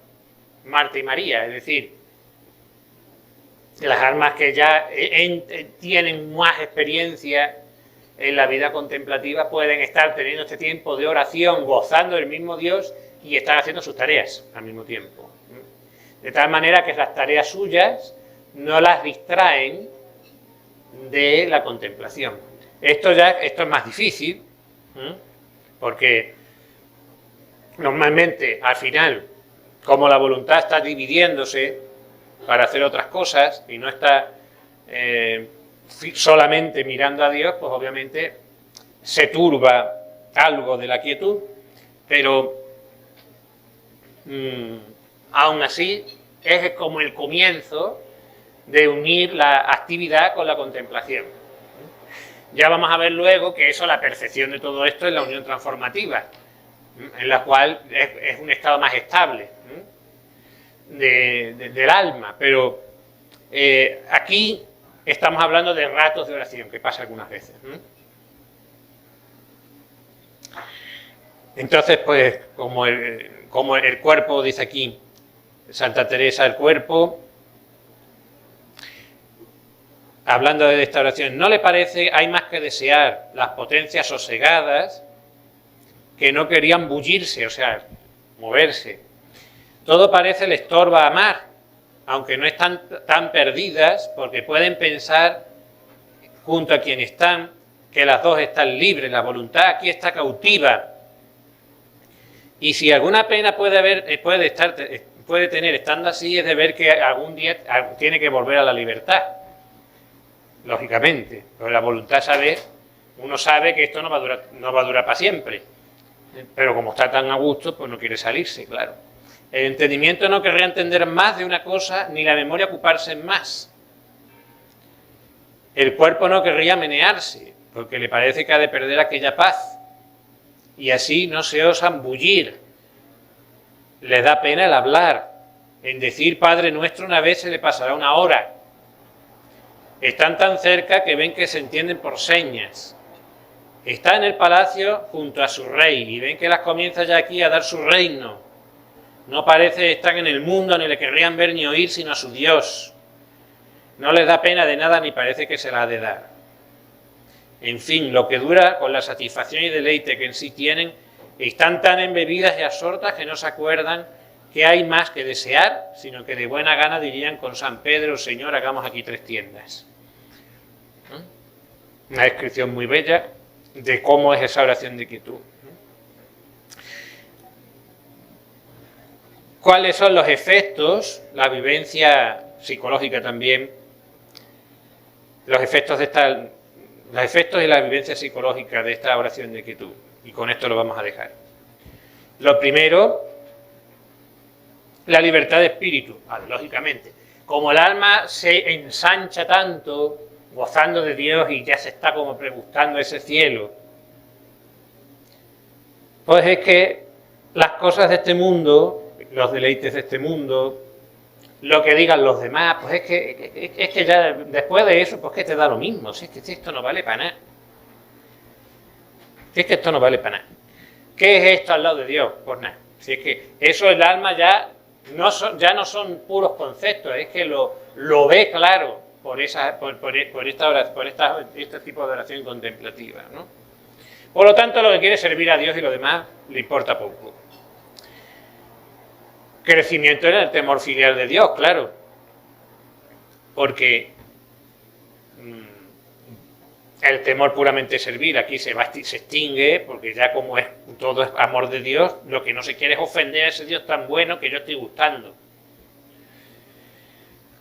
Marta y María, es decir, las almas que ya tienen más experiencia en la vida contemplativa pueden estar teniendo este tiempo de oración, gozando del mismo Dios y estar haciendo sus tareas al mismo tiempo. De tal manera que las tareas suyas no las distraen de la contemplación. Esto es más difícil, porque normalmente al final, como la voluntad está dividiéndose para hacer otras cosas y no está solamente mirando a Dios, pues obviamente se turba algo de la quietud, pero aún así es como el comienzo de unir la actividad con la contemplación. Ya vamos a ver luego que eso, la percepción de todo esto es la unión transformativa, en la cual es un estado más estable del alma, pero aquí estamos hablando de ratos de oración, que pasa algunas veces. Entonces, pues, como el cuerpo, dice aquí Santa Teresa, el cuerpo, hablando de esta oración, ¿no le parece hay más que desear las potencias sosegadas que no querían bullirse, o sea, moverse? Todo parece le estorba amar, aunque no están tan perdidas, porque pueden pensar, junto a quien están, que las dos están libres, la voluntad aquí está cautiva. Y si alguna pena puede tener estando así, es de ver que algún día tiene que volver a la libertad. Lógicamente, pero la voluntad uno sabe que esto no va a durar para siempre. Pero como está tan a gusto, pues no quiere salirse, claro. El entendimiento no querría entender más de una cosa, ni la memoria ocuparse en más. El cuerpo no querría menearse, porque le parece que ha de perder aquella paz. Y así no se osan bullir. Les da pena el hablar. En decir Padre Nuestro una vez se le pasará una hora. Están tan cerca que ven que se entienden por señas. Está en el palacio junto a su rey y ven que las comienza ya aquí a dar su reino. No parece estar en el mundo, ni le querrían ver ni oír, sino a su Dios. No les da pena de nada, ni parece que se la ha de dar. En fin, lo que dura con la satisfacción y deleite que en sí tienen, están tan embebidas y absortas que no se acuerdan que hay más que desear, sino que de buena gana dirían con San Pedro: Señor, hagamos aquí 3 tiendas. Una descripción muy bella de cómo es esa oración de quietud. ¿Cuáles son los efectos, la vivencia psicológica también, los efectos y la vivencia psicológica de esta oración de quietud? Y con esto lo vamos a dejar. Lo primero, la libertad de espíritu, lógicamente. Como el alma se ensancha tanto, gozando de Dios y ya se está como pregustando ese cielo, pues es que las cosas de este mundo, los deleites de este mundo, lo que digan los demás, pues es que ya después de eso, pues que te da lo mismo, si es que esto no vale para nada. Si es que esto no vale para nada. ¿Qué es esto al lado de Dios? Pues nada. Si es que eso el alma ya no son puros conceptos, es que lo ve claro por este tipo de oración contemplativa, ¿no? Por lo tanto, lo que quiere es servir a Dios y lo demás le importa poco. Crecimiento en el temor filial de Dios, claro. Porque el temor puramente servir aquí se extingue, porque ya como todo es amor de Dios, lo que no se quiere es ofender a ese Dios tan bueno que yo estoy gustando.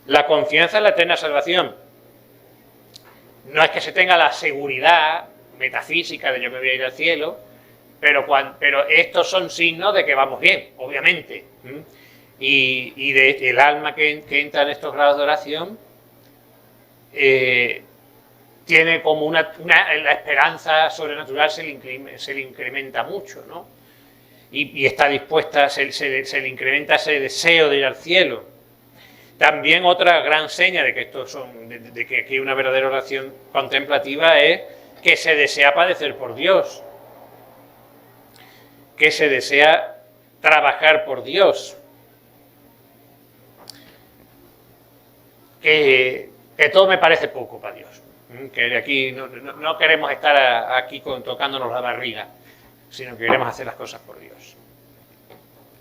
La confianza en la eterna salvación. No es que se tenga la seguridad metafísica de yo me voy a ir al cielo, pero estos son signos de que vamos bien, obviamente. Y el alma que entra en estos grados de oración tiene como la esperanza sobrenatural se le incrementa mucho, ¿no? Y está dispuesta, se le incrementa ese deseo de ir al cielo. También otra gran seña de que de que aquí hay una verdadera oración contemplativa es que se desea padecer por Dios, que se desea trabajar por Dios, que todo me parece poco para Dios, que aquí no queremos estar aquí tocándonos la barriga, sino que queremos hacer las cosas por Dios.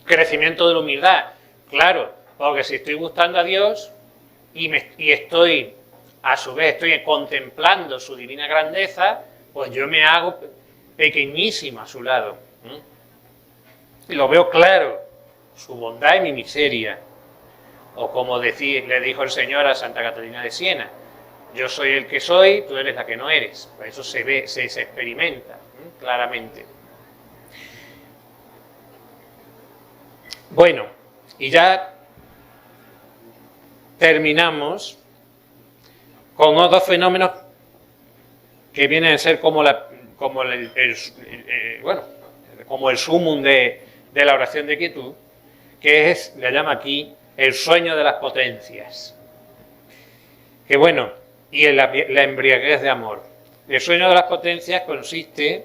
Crecimiento de la humildad, claro, porque si estoy gustando a Dios y estoy, a su vez, estoy contemplando su divina grandeza, pues yo me hago pequeñísimo a su lado. Y lo veo claro, su bondad y mi miseria. O como le dijo el Señor a Santa Catalina de Siena, yo soy el que soy, tú eres la que no eres. Pues eso se ve, se experimenta claramente. Bueno, y ya terminamos con otros fenómenos que vienen a ser como el sumum de la oración de quietud, que le llama aquí el sueño de las potencias. Que bueno, y la embriaguez de amor. El sueño de las potencias consiste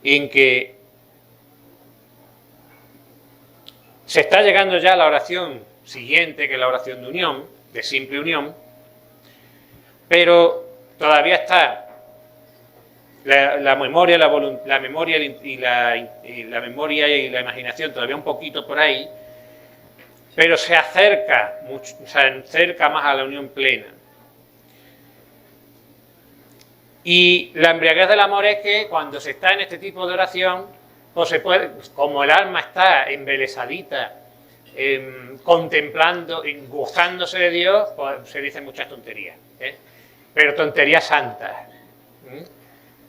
en que se está llegando ya a la oración siguiente, que es la oración de unión, de simple unión, pero todavía está la memoria y la imaginación todavía un poquito por ahí, pero se acerca más a la unión plena. Y la embriaguez del amor es que cuando se está en este tipo de oración, pues se puede, como el alma está embelesadita, contemplando, gozándose de Dios, pues se dicen muchas tonterías, pero tonterías santas.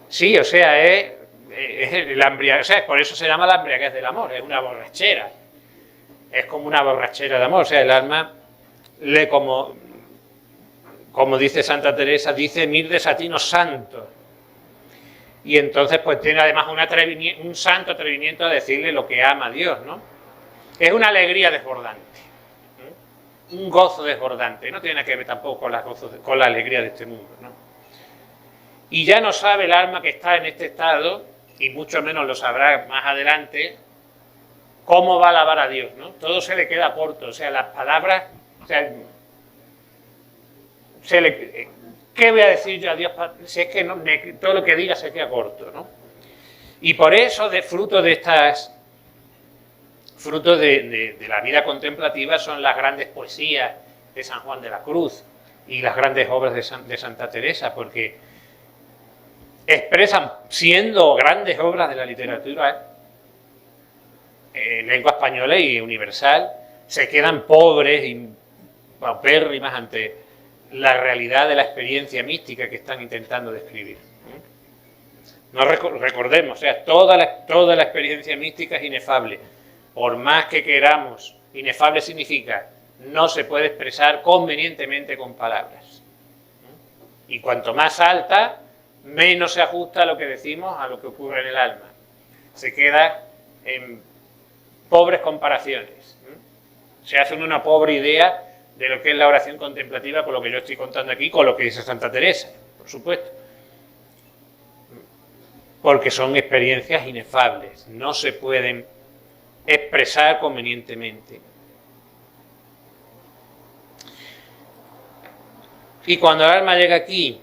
Sí, o sea, la embriaguez, o sea, por eso se llama la embriaguez del amor, es una borrachera. Es como una borrachera de amor, o sea, el alma, como dice Santa Teresa, dice mir desatino santo. Y entonces pues tiene además un santo atrevimiento a decirle lo que ama a Dios, ¿no? Es una alegría desbordante, un gozo desbordante, no tiene nada que ver tampoco con la alegría de este mundo, ¿no? Y ya no sabe el alma que está en este estado, y mucho menos lo sabrá más adelante, cómo va a alabar a Dios, ¿no? Todo se le queda corto, o sea, las palabras, o sea, ¿qué voy a decir yo a Dios? Si es que todo lo que diga se queda corto, ¿no? Y por eso, fruto de la vida contemplativa son las grandes poesías de San Juan de la Cruz y las grandes obras de Santa Teresa, porque expresan, siendo grandes obras de la literatura en lengua española y universal, se quedan pobres y paupérrimas ante la realidad de la experiencia mística que están intentando describir. No recordemos, o sea, toda la experiencia mística es inefable. Por más que queramos, inefable significa no se puede expresar convenientemente con palabras. Y cuanto más alta, menos se ajusta a lo que decimos, a lo que ocurre en el alma. Se queda en pobres comparaciones. Se hace una pobre idea de lo que es la oración contemplativa con lo que yo estoy contando aquí, con lo que dice Santa Teresa, por supuesto. porque son experiencias inefables, no se pueden expresar convenientemente. Y cuando el alma llega aquí,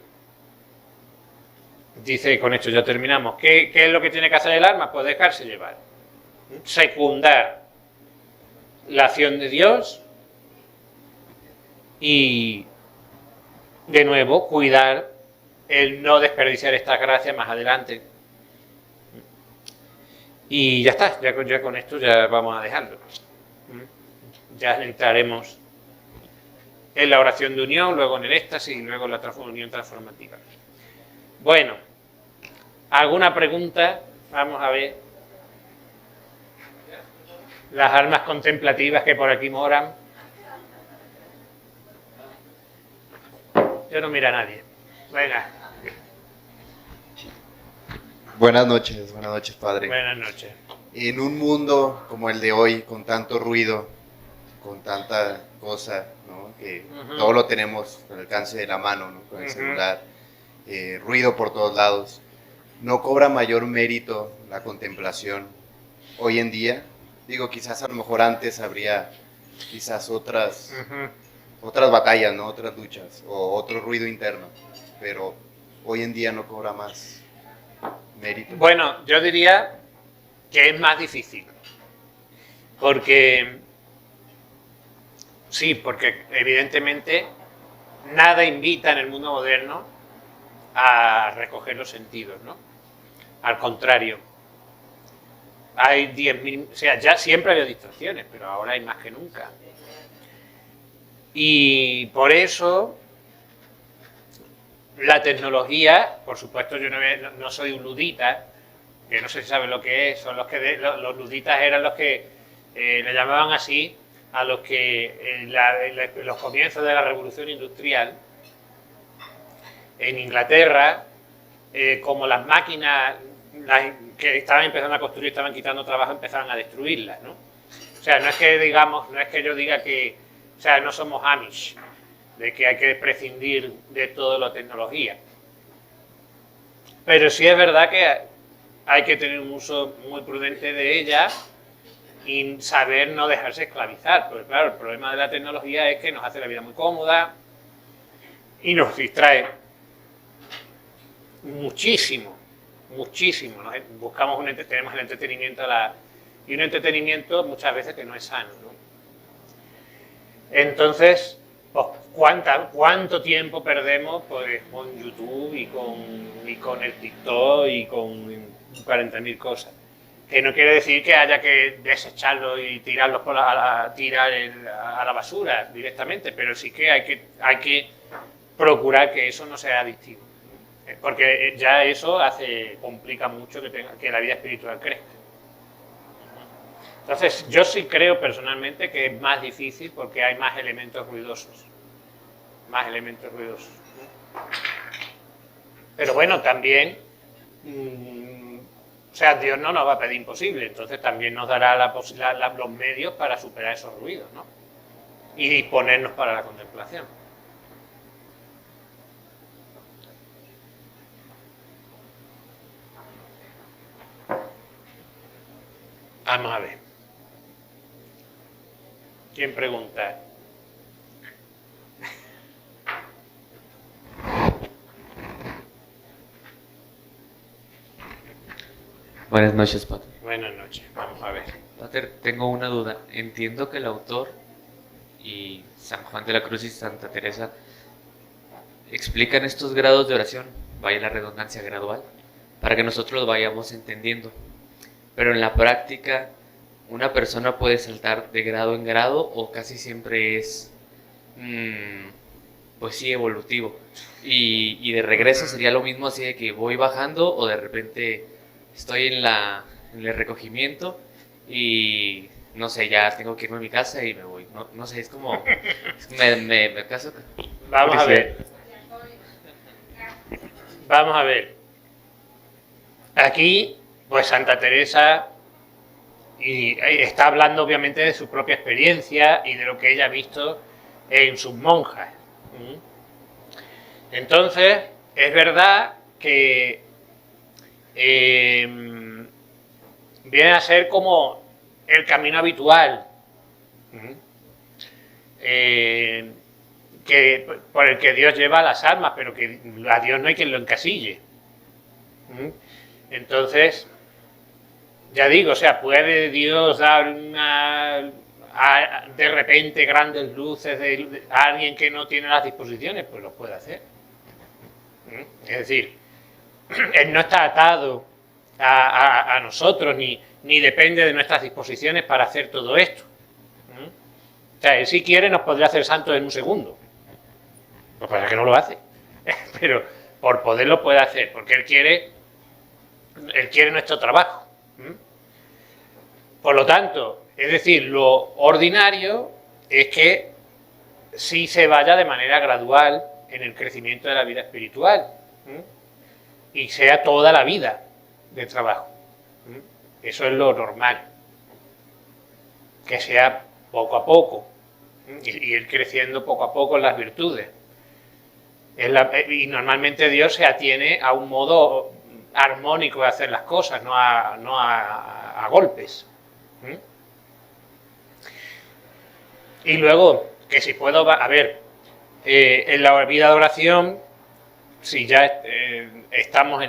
dice, con esto ya terminamos, ¿qué es lo que tiene que hacer el alma? Pues dejarse llevar, secundar la acción de Dios y, de nuevo, cuidar el no desperdiciar estas gracias más adelante. Y ya está, ya con esto ya vamos a dejarlo. Ya entraremos en la oración de unión, luego en el éxtasis y luego en la unión transformativa. Bueno, ¿alguna pregunta? Vamos a ver. Las almas contemplativas que por aquí moran. Yo no miro a nadie. Venga. Buenas noches, padre. Buenas noches. En un mundo como el de hoy, con tanto ruido, con tanta cosa, ¿no? Que todo lo tenemos al alcance de la mano, ¿no? Con el celular, ruido por todos lados, ¿no cobra mayor mérito la contemplación hoy en día? Digo, quizás a lo mejor antes habría quizás otras batallas, ¿no? Otras luchas o otro ruido interno, pero hoy en día no cobra más mérito. Bueno, yo diría que es más difícil, porque evidentemente nada invita en el mundo moderno a recoger los sentidos, ¿no? Al contrario, hay 10.000, o sea, ya siempre había distracciones, pero ahora hay más que nunca. Y por eso la tecnología, por supuesto yo no soy un ludita, que no sé si saben lo que es, son los luditas eran los que le llamaban así a los que en los comienzos de la Revolución Industrial en Inglaterra, como las máquinas que estaban empezando a construir estaban quitando trabajo, empezaban a destruirlas, ¿no? O sea, no es que yo diga que, o sea, no somos Amish, de que hay que prescindir de toda la tecnología. Pero sí es verdad que hay que tener un uso muy prudente de ella y saber no dejarse esclavizar. Porque claro, el problema de la tecnología es que nos hace la vida muy cómoda y nos distrae muchísimo, muchísimo. Tenemos el entretenimiento y un entretenimiento muchas veces que no es sano, ¿no? Entonces, pues, ¿cuánto tiempo perdemos pues, con YouTube y con el TikTok y con 40.000 cosas? Que no quiere decir que haya que desecharlo y tirarlos tirar a la basura directamente, pero sí que hay que procurar que eso no sea adictivo, porque ya eso complica mucho que la vida espiritual crezca. Entonces, yo sí creo personalmente que es más difícil porque hay más elementos ruidosos. Pero bueno, también, o sea, Dios no nos va a pedir imposible, entonces también nos dará los medios para superar esos ruidos, ¿no? Y disponernos para la contemplación. Vamos a ver. ¿Quién pregunta? Buenas noches, Pater. Buenas noches, vamos a ver. Pater, tengo una duda. Entiendo que el autor y San Juan de la Cruz y Santa Teresa explican estos grados de oración, vaya la redundancia, gradual, para que nosotros los vayamos entendiendo. Pero en la práctica, ¿una persona puede saltar de grado en grado o casi siempre es, pues sí, evolutivo? Y de regreso sería lo mismo, así de que voy bajando o de repente estoy en el recogimiento y no sé, ya tengo que irme a mi casa y me voy. No sé, es como, me caso. Vamos a ver. Vamos a ver. Aquí, pues Santa Teresa y está hablando obviamente de su propia experiencia y de lo que ella ha visto en sus monjas. Entonces, es verdad que viene a ser como el camino habitual, por el que Dios lleva las almas, pero que a Dios no hay quien lo encasille. Entonces, ya digo, o sea, ¿puede Dios dar de repente grandes luces a alguien que no tiene las disposiciones? Pues lo puede hacer. Es decir, Él no está atado a nosotros, ni depende de nuestras disposiciones para hacer todo esto. O sea, Él si quiere nos podría hacer santos en un segundo. Lo que pasa es que no lo hace. Pero por poder lo puede hacer, porque Él quiere nuestro trabajo. Por lo tanto, es decir, lo ordinario es que sí se vaya de manera gradual en el crecimiento de la vida espiritual y sea toda la vida de trabajo. Eso es lo normal, que sea poco a poco y ir creciendo poco a poco en las virtudes. Y normalmente Dios se atiene a un modo armónico de hacer las cosas, no a golpes. Y luego, que si puedo, a ver, en la vida de oración, si ya estamos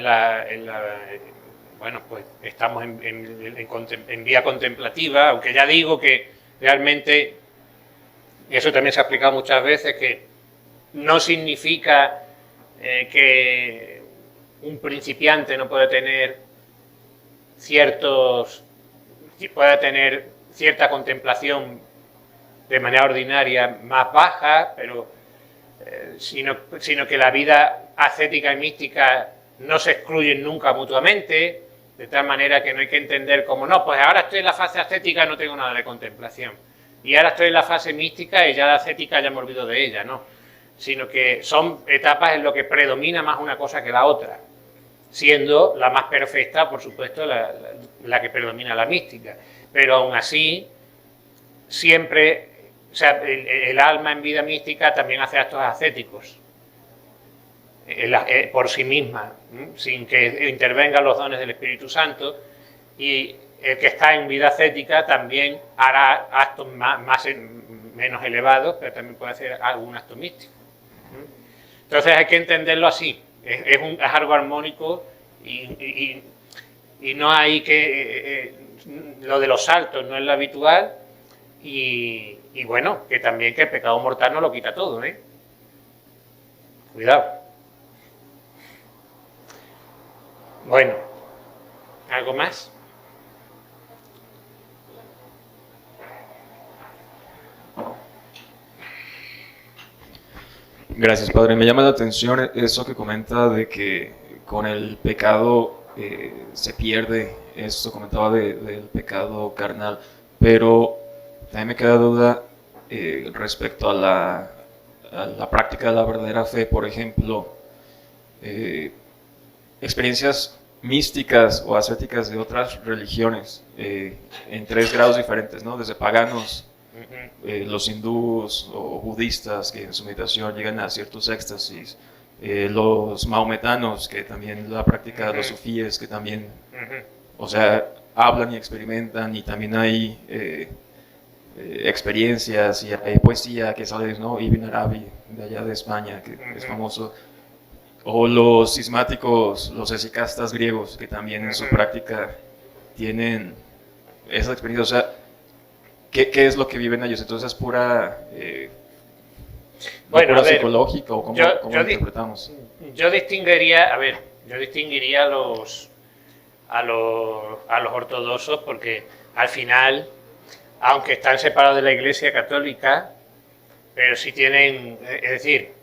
bueno, pues estamos en vía contemplativa, aunque ya digo que realmente, y eso también se ha explicado muchas veces, que no significa que un principiante no puede tener cierta contemplación de manera ordinaria más baja, pero sino que la vida ascética y mística no se excluyen nunca mutuamente, de tal manera que no hay que entender como, no, pues ahora estoy en la fase ascética, no tengo nada de contemplación, y ahora estoy en la fase mística y ya la ascética ya me olvido de ella, no, sino que son etapas en lo que predomina más una cosa que la otra, siendo la más perfecta, por supuesto, la que predomina la mística, pero aún así, siempre, o sea, el alma en vida mística también hace actos ascéticos, por sí misma, sin que intervengan los dones del Espíritu Santo, y el que está en vida ascética también hará actos menos elevados, pero también puede hacer algún acto místico. Entonces hay que entenderlo así, es algo armónico y no hay que... lo de los saltos no es lo habitual y bueno, que también que el pecado mortal no lo quita todo, ¿eh? Cuidado. Bueno, ¿algo más? Gracias, Padre. Me llama la atención eso que comenta de que con el pecado se pierde, eso comentaba del pecado carnal, pero también me queda duda respecto a la práctica de la verdadera fe, por ejemplo, experiencias místicas o ascéticas de otras religiones en 3 grados diferentes, ¿no? Desde paganos, los hindúes o budistas que en su meditación llegan a ciertos éxtasis, los maometanos que también la práctica de los sufíes que también, o sea, hablan y experimentan, y también hay experiencias y hay poesía que sale, ¿no? Ibn Arabi de allá de España, que es famoso. O los cismáticos, los hesychastas griegos, que también en su práctica tienen esa experiencia. O sea, ¿qué es lo que viven ellos? Entonces es pura, bueno, pura a ver, psicológica, o cómo lo interpretamos. Yo distinguiría a los ortodoxos, porque al final, aunque están separados de la Iglesia Católica, pero sí tienen, es decir,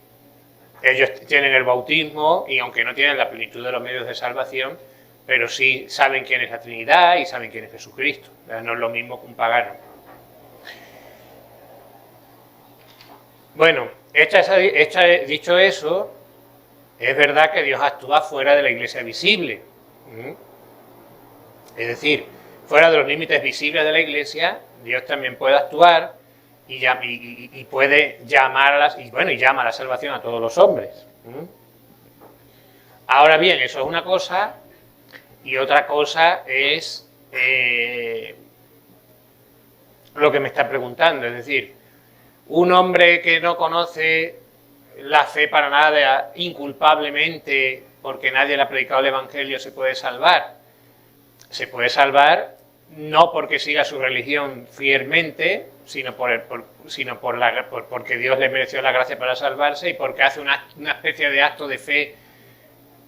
ellos tienen el bautismo y aunque no tienen la plenitud de los medios de salvación, pero sí saben quién es la Trinidad y saben quién es Jesucristo. No es lo mismo que un pagano. Bueno, dicho eso, es verdad que Dios actúa fuera de la Iglesia visible. Es decir, fuera de los límites visibles de la Iglesia, Dios también puede actuar y puede llamar y llama a la salvación a todos los hombres. Ahora bien, eso es una cosa, y otra cosa es lo que me está preguntando. Es decir, un hombre que no conoce la fe para nada, inculpablemente, porque nadie le ha predicado el Evangelio, se puede salvar. Se puede salvar no porque siga su religión fielmente, sino porque Dios le mereció la gracia para salvarse y porque hace una especie de acto de fe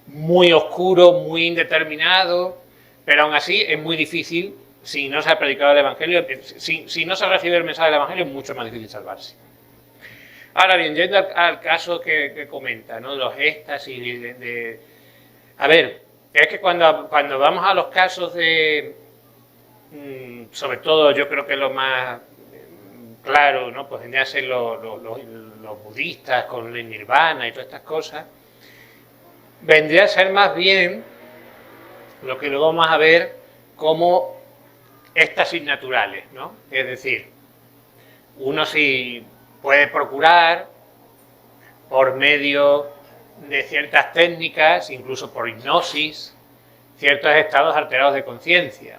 muy oscuro, muy indeterminado, pero aún así es muy difícil, si no se ha predicado el Evangelio, si no se ha recibido el mensaje del Evangelio, es mucho más difícil salvarse. Ahora bien, yendo al caso que comenta, ¿no? Los éxtasis a ver, es que cuando vamos a los casos de, sobre todo yo creo que lo más claro, ¿no? Pues vendría a ser los budistas con el nirvana y todas estas cosas, vendría a ser más bien lo que luego vamos a ver como éxtasis naturales, ¿no? Es decir, uno sí puede procurar por medio de ciertas técnicas, incluso por hipnosis, ciertos estados alterados de conciencia.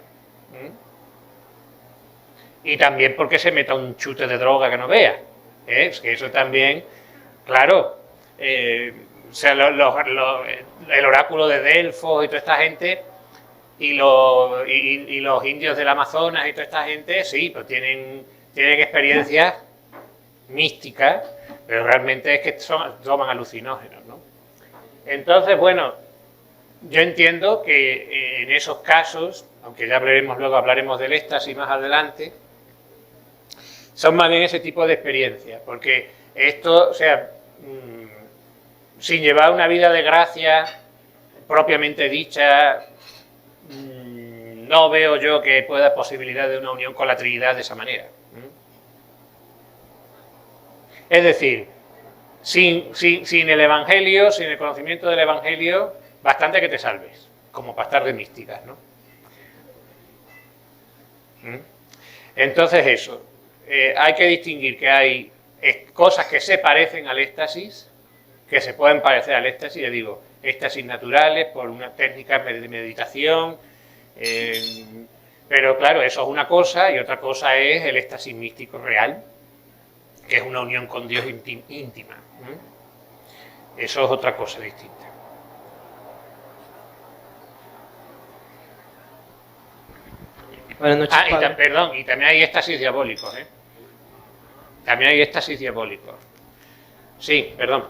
Y también porque se meta un chute de droga que no vea. Es que eso también, claro, o sea, el oráculo de Delfos y toda esta gente, y los indios del Amazonas y toda esta gente, sí, pues tienen experiencias místicas, pero realmente es que toman alucinógenos, ¿no? Entonces, bueno, yo entiendo que en esos casos, aunque ya hablaremos del éxtasis más adelante, son más bien ese tipo de experiencias, porque esto, o sea, sin llevar una vida de gracia propiamente dicha, no veo yo que pueda haber posibilidad de una unión con la Trinidad de esa manera. Es decir, sin el Evangelio, sin el conocimiento del Evangelio, bastante que te salves, como para estar de místicas, ¿no? Entonces eso, hay que distinguir que hay cosas que se parecen al éxtasis, que se pueden parecer al éxtasis, ya digo, éxtasis naturales por unas técnicas de meditación, pero claro, eso es una cosa y otra cosa es el éxtasis místico real, que es una unión con Dios íntima. Eso es otra cosa distinta. Buenas noches, padre. Perdón, y también hay éxtasis diabólicos, ¿eh? También hay éxtasis diabólicos. Sí, perdón.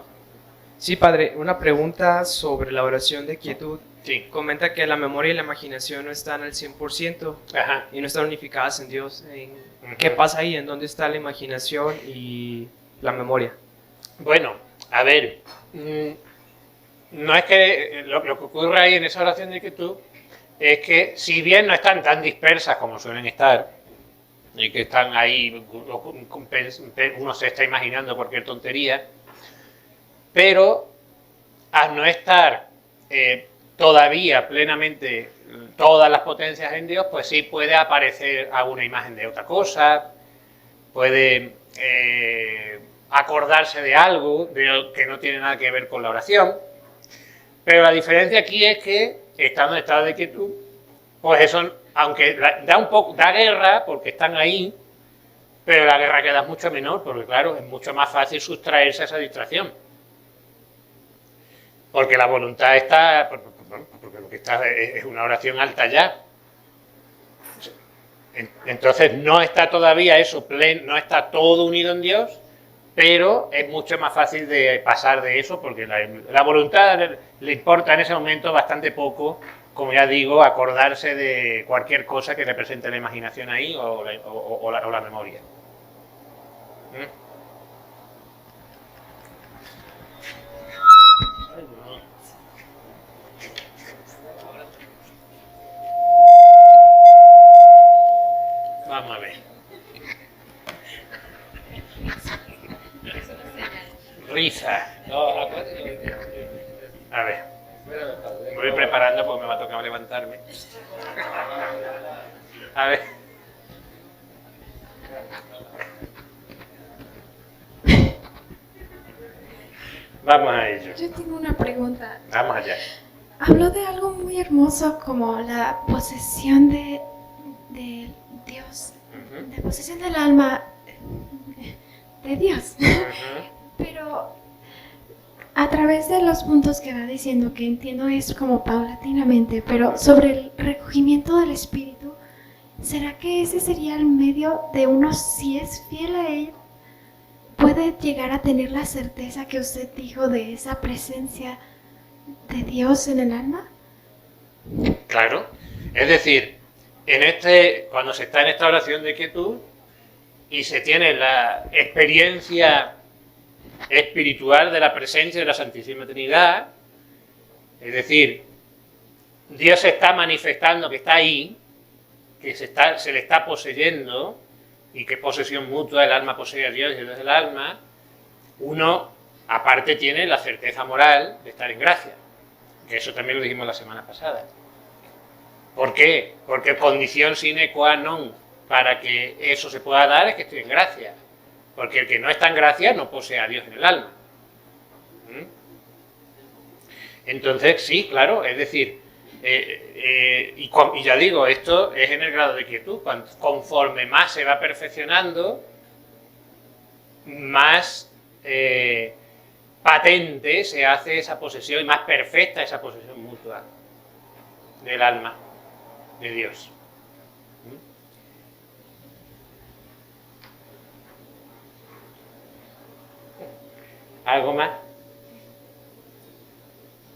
Sí, padre, una pregunta sobre la oración de quietud. Sí. Comenta que la memoria y la imaginación no están al 100% Ajá. y no están unificadas en Dios. ¿Qué pasa ahí? ¿En dónde está la imaginación y la memoria? Bueno, a ver, no es que lo que ocurre ahí en esa oración de quietud es que si bien no están tan dispersas como suelen estar, y que están ahí, uno se está imaginando cualquier tontería, pero al no estar todavía plenamente todas las potencias en Dios, pues sí puede aparecer alguna imagen de otra cosa, puede acordarse de algo que no tiene nada que ver con la oración, pero la diferencia aquí es que, estando en estado de quietud, pues eso, aunque da guerra porque están ahí, pero la guerra queda mucho menor, porque claro, es mucho más fácil sustraerse a esa distracción. Porque la voluntad está, porque lo que está es una oración alta ya. Entonces no está todavía eso pleno, no está todo unido en Dios, pero es mucho más fácil de pasar de eso, porque la voluntad le importa en ese momento bastante poco, como ya digo, acordarse de cualquier cosa que represente la imaginación ahí o la memoria. Vamos a ver. Risa. A ver. Me voy preparando porque me va a tocar levantarme. A ver. Vamos a ello. Yo tengo una pregunta. Vamos allá. habló de algo muy hermoso como la posesión de Dios, Ujú, de posesión del alma de Dios. ujú. Pero a través de los puntos que va diciendo, que entiendo es como paulatinamente, pero sobre el recogimiento del Espíritu, ¿será que ese sería el medio de uno, si es fiel a Él, puede llegar a tener la certeza que usted dijo de esa presencia de Dios en el alma? Claro. Es decir, cuando se está en esta oración de quietud y se tiene la experiencia espiritual de la presencia de la Santísima Trinidad, es decir, Dios se está manifestando que está ahí, que se le está poseyendo, y que posesión mutua, el alma posee a Dios y Dios es el alma, uno aparte tiene la certeza moral de estar en gracia, que eso también lo dijimos la semana pasada. ¿Por qué? Porque condición sine qua non para que eso se pueda dar es que esté en gracia. Porque el que no está en gracia no posee a Dios en el alma. ¿Mm? Entonces, sí, claro, es decir, y ya digo, esto es en el grado de quietud. Conforme más se va perfeccionando, más patente se hace esa posesión y más perfecta esa posesión mutua del alma de Dios. ¿Algo más?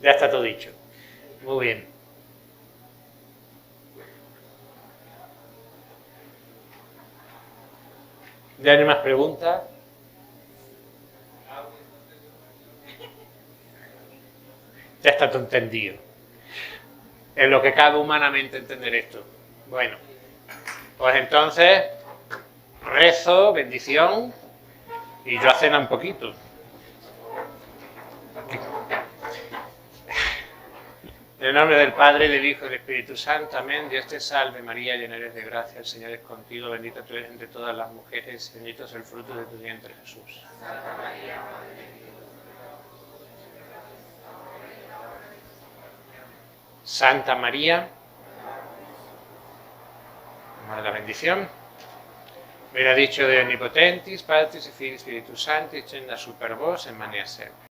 Ya está todo dicho. Muy bien. ¿Ya hay más preguntas? Ya está todo entendido. En lo que cabe humanamente entender esto. Bueno, pues entonces, rezo, bendición, y yo a cenar un poquito. En el nombre del Padre, del Hijo y del Espíritu Santo. Amén. Dios te salve María, llena eres de gracia, el Señor es contigo, bendita tú eres entre todas las mujeres, bendito es el fruto de tu vientre, Jesús. Santa María, Madre de la bendición, benedictio de omnipotentis, Patris et Filii Spiritus Sancti, scenda super vos en mania sempre.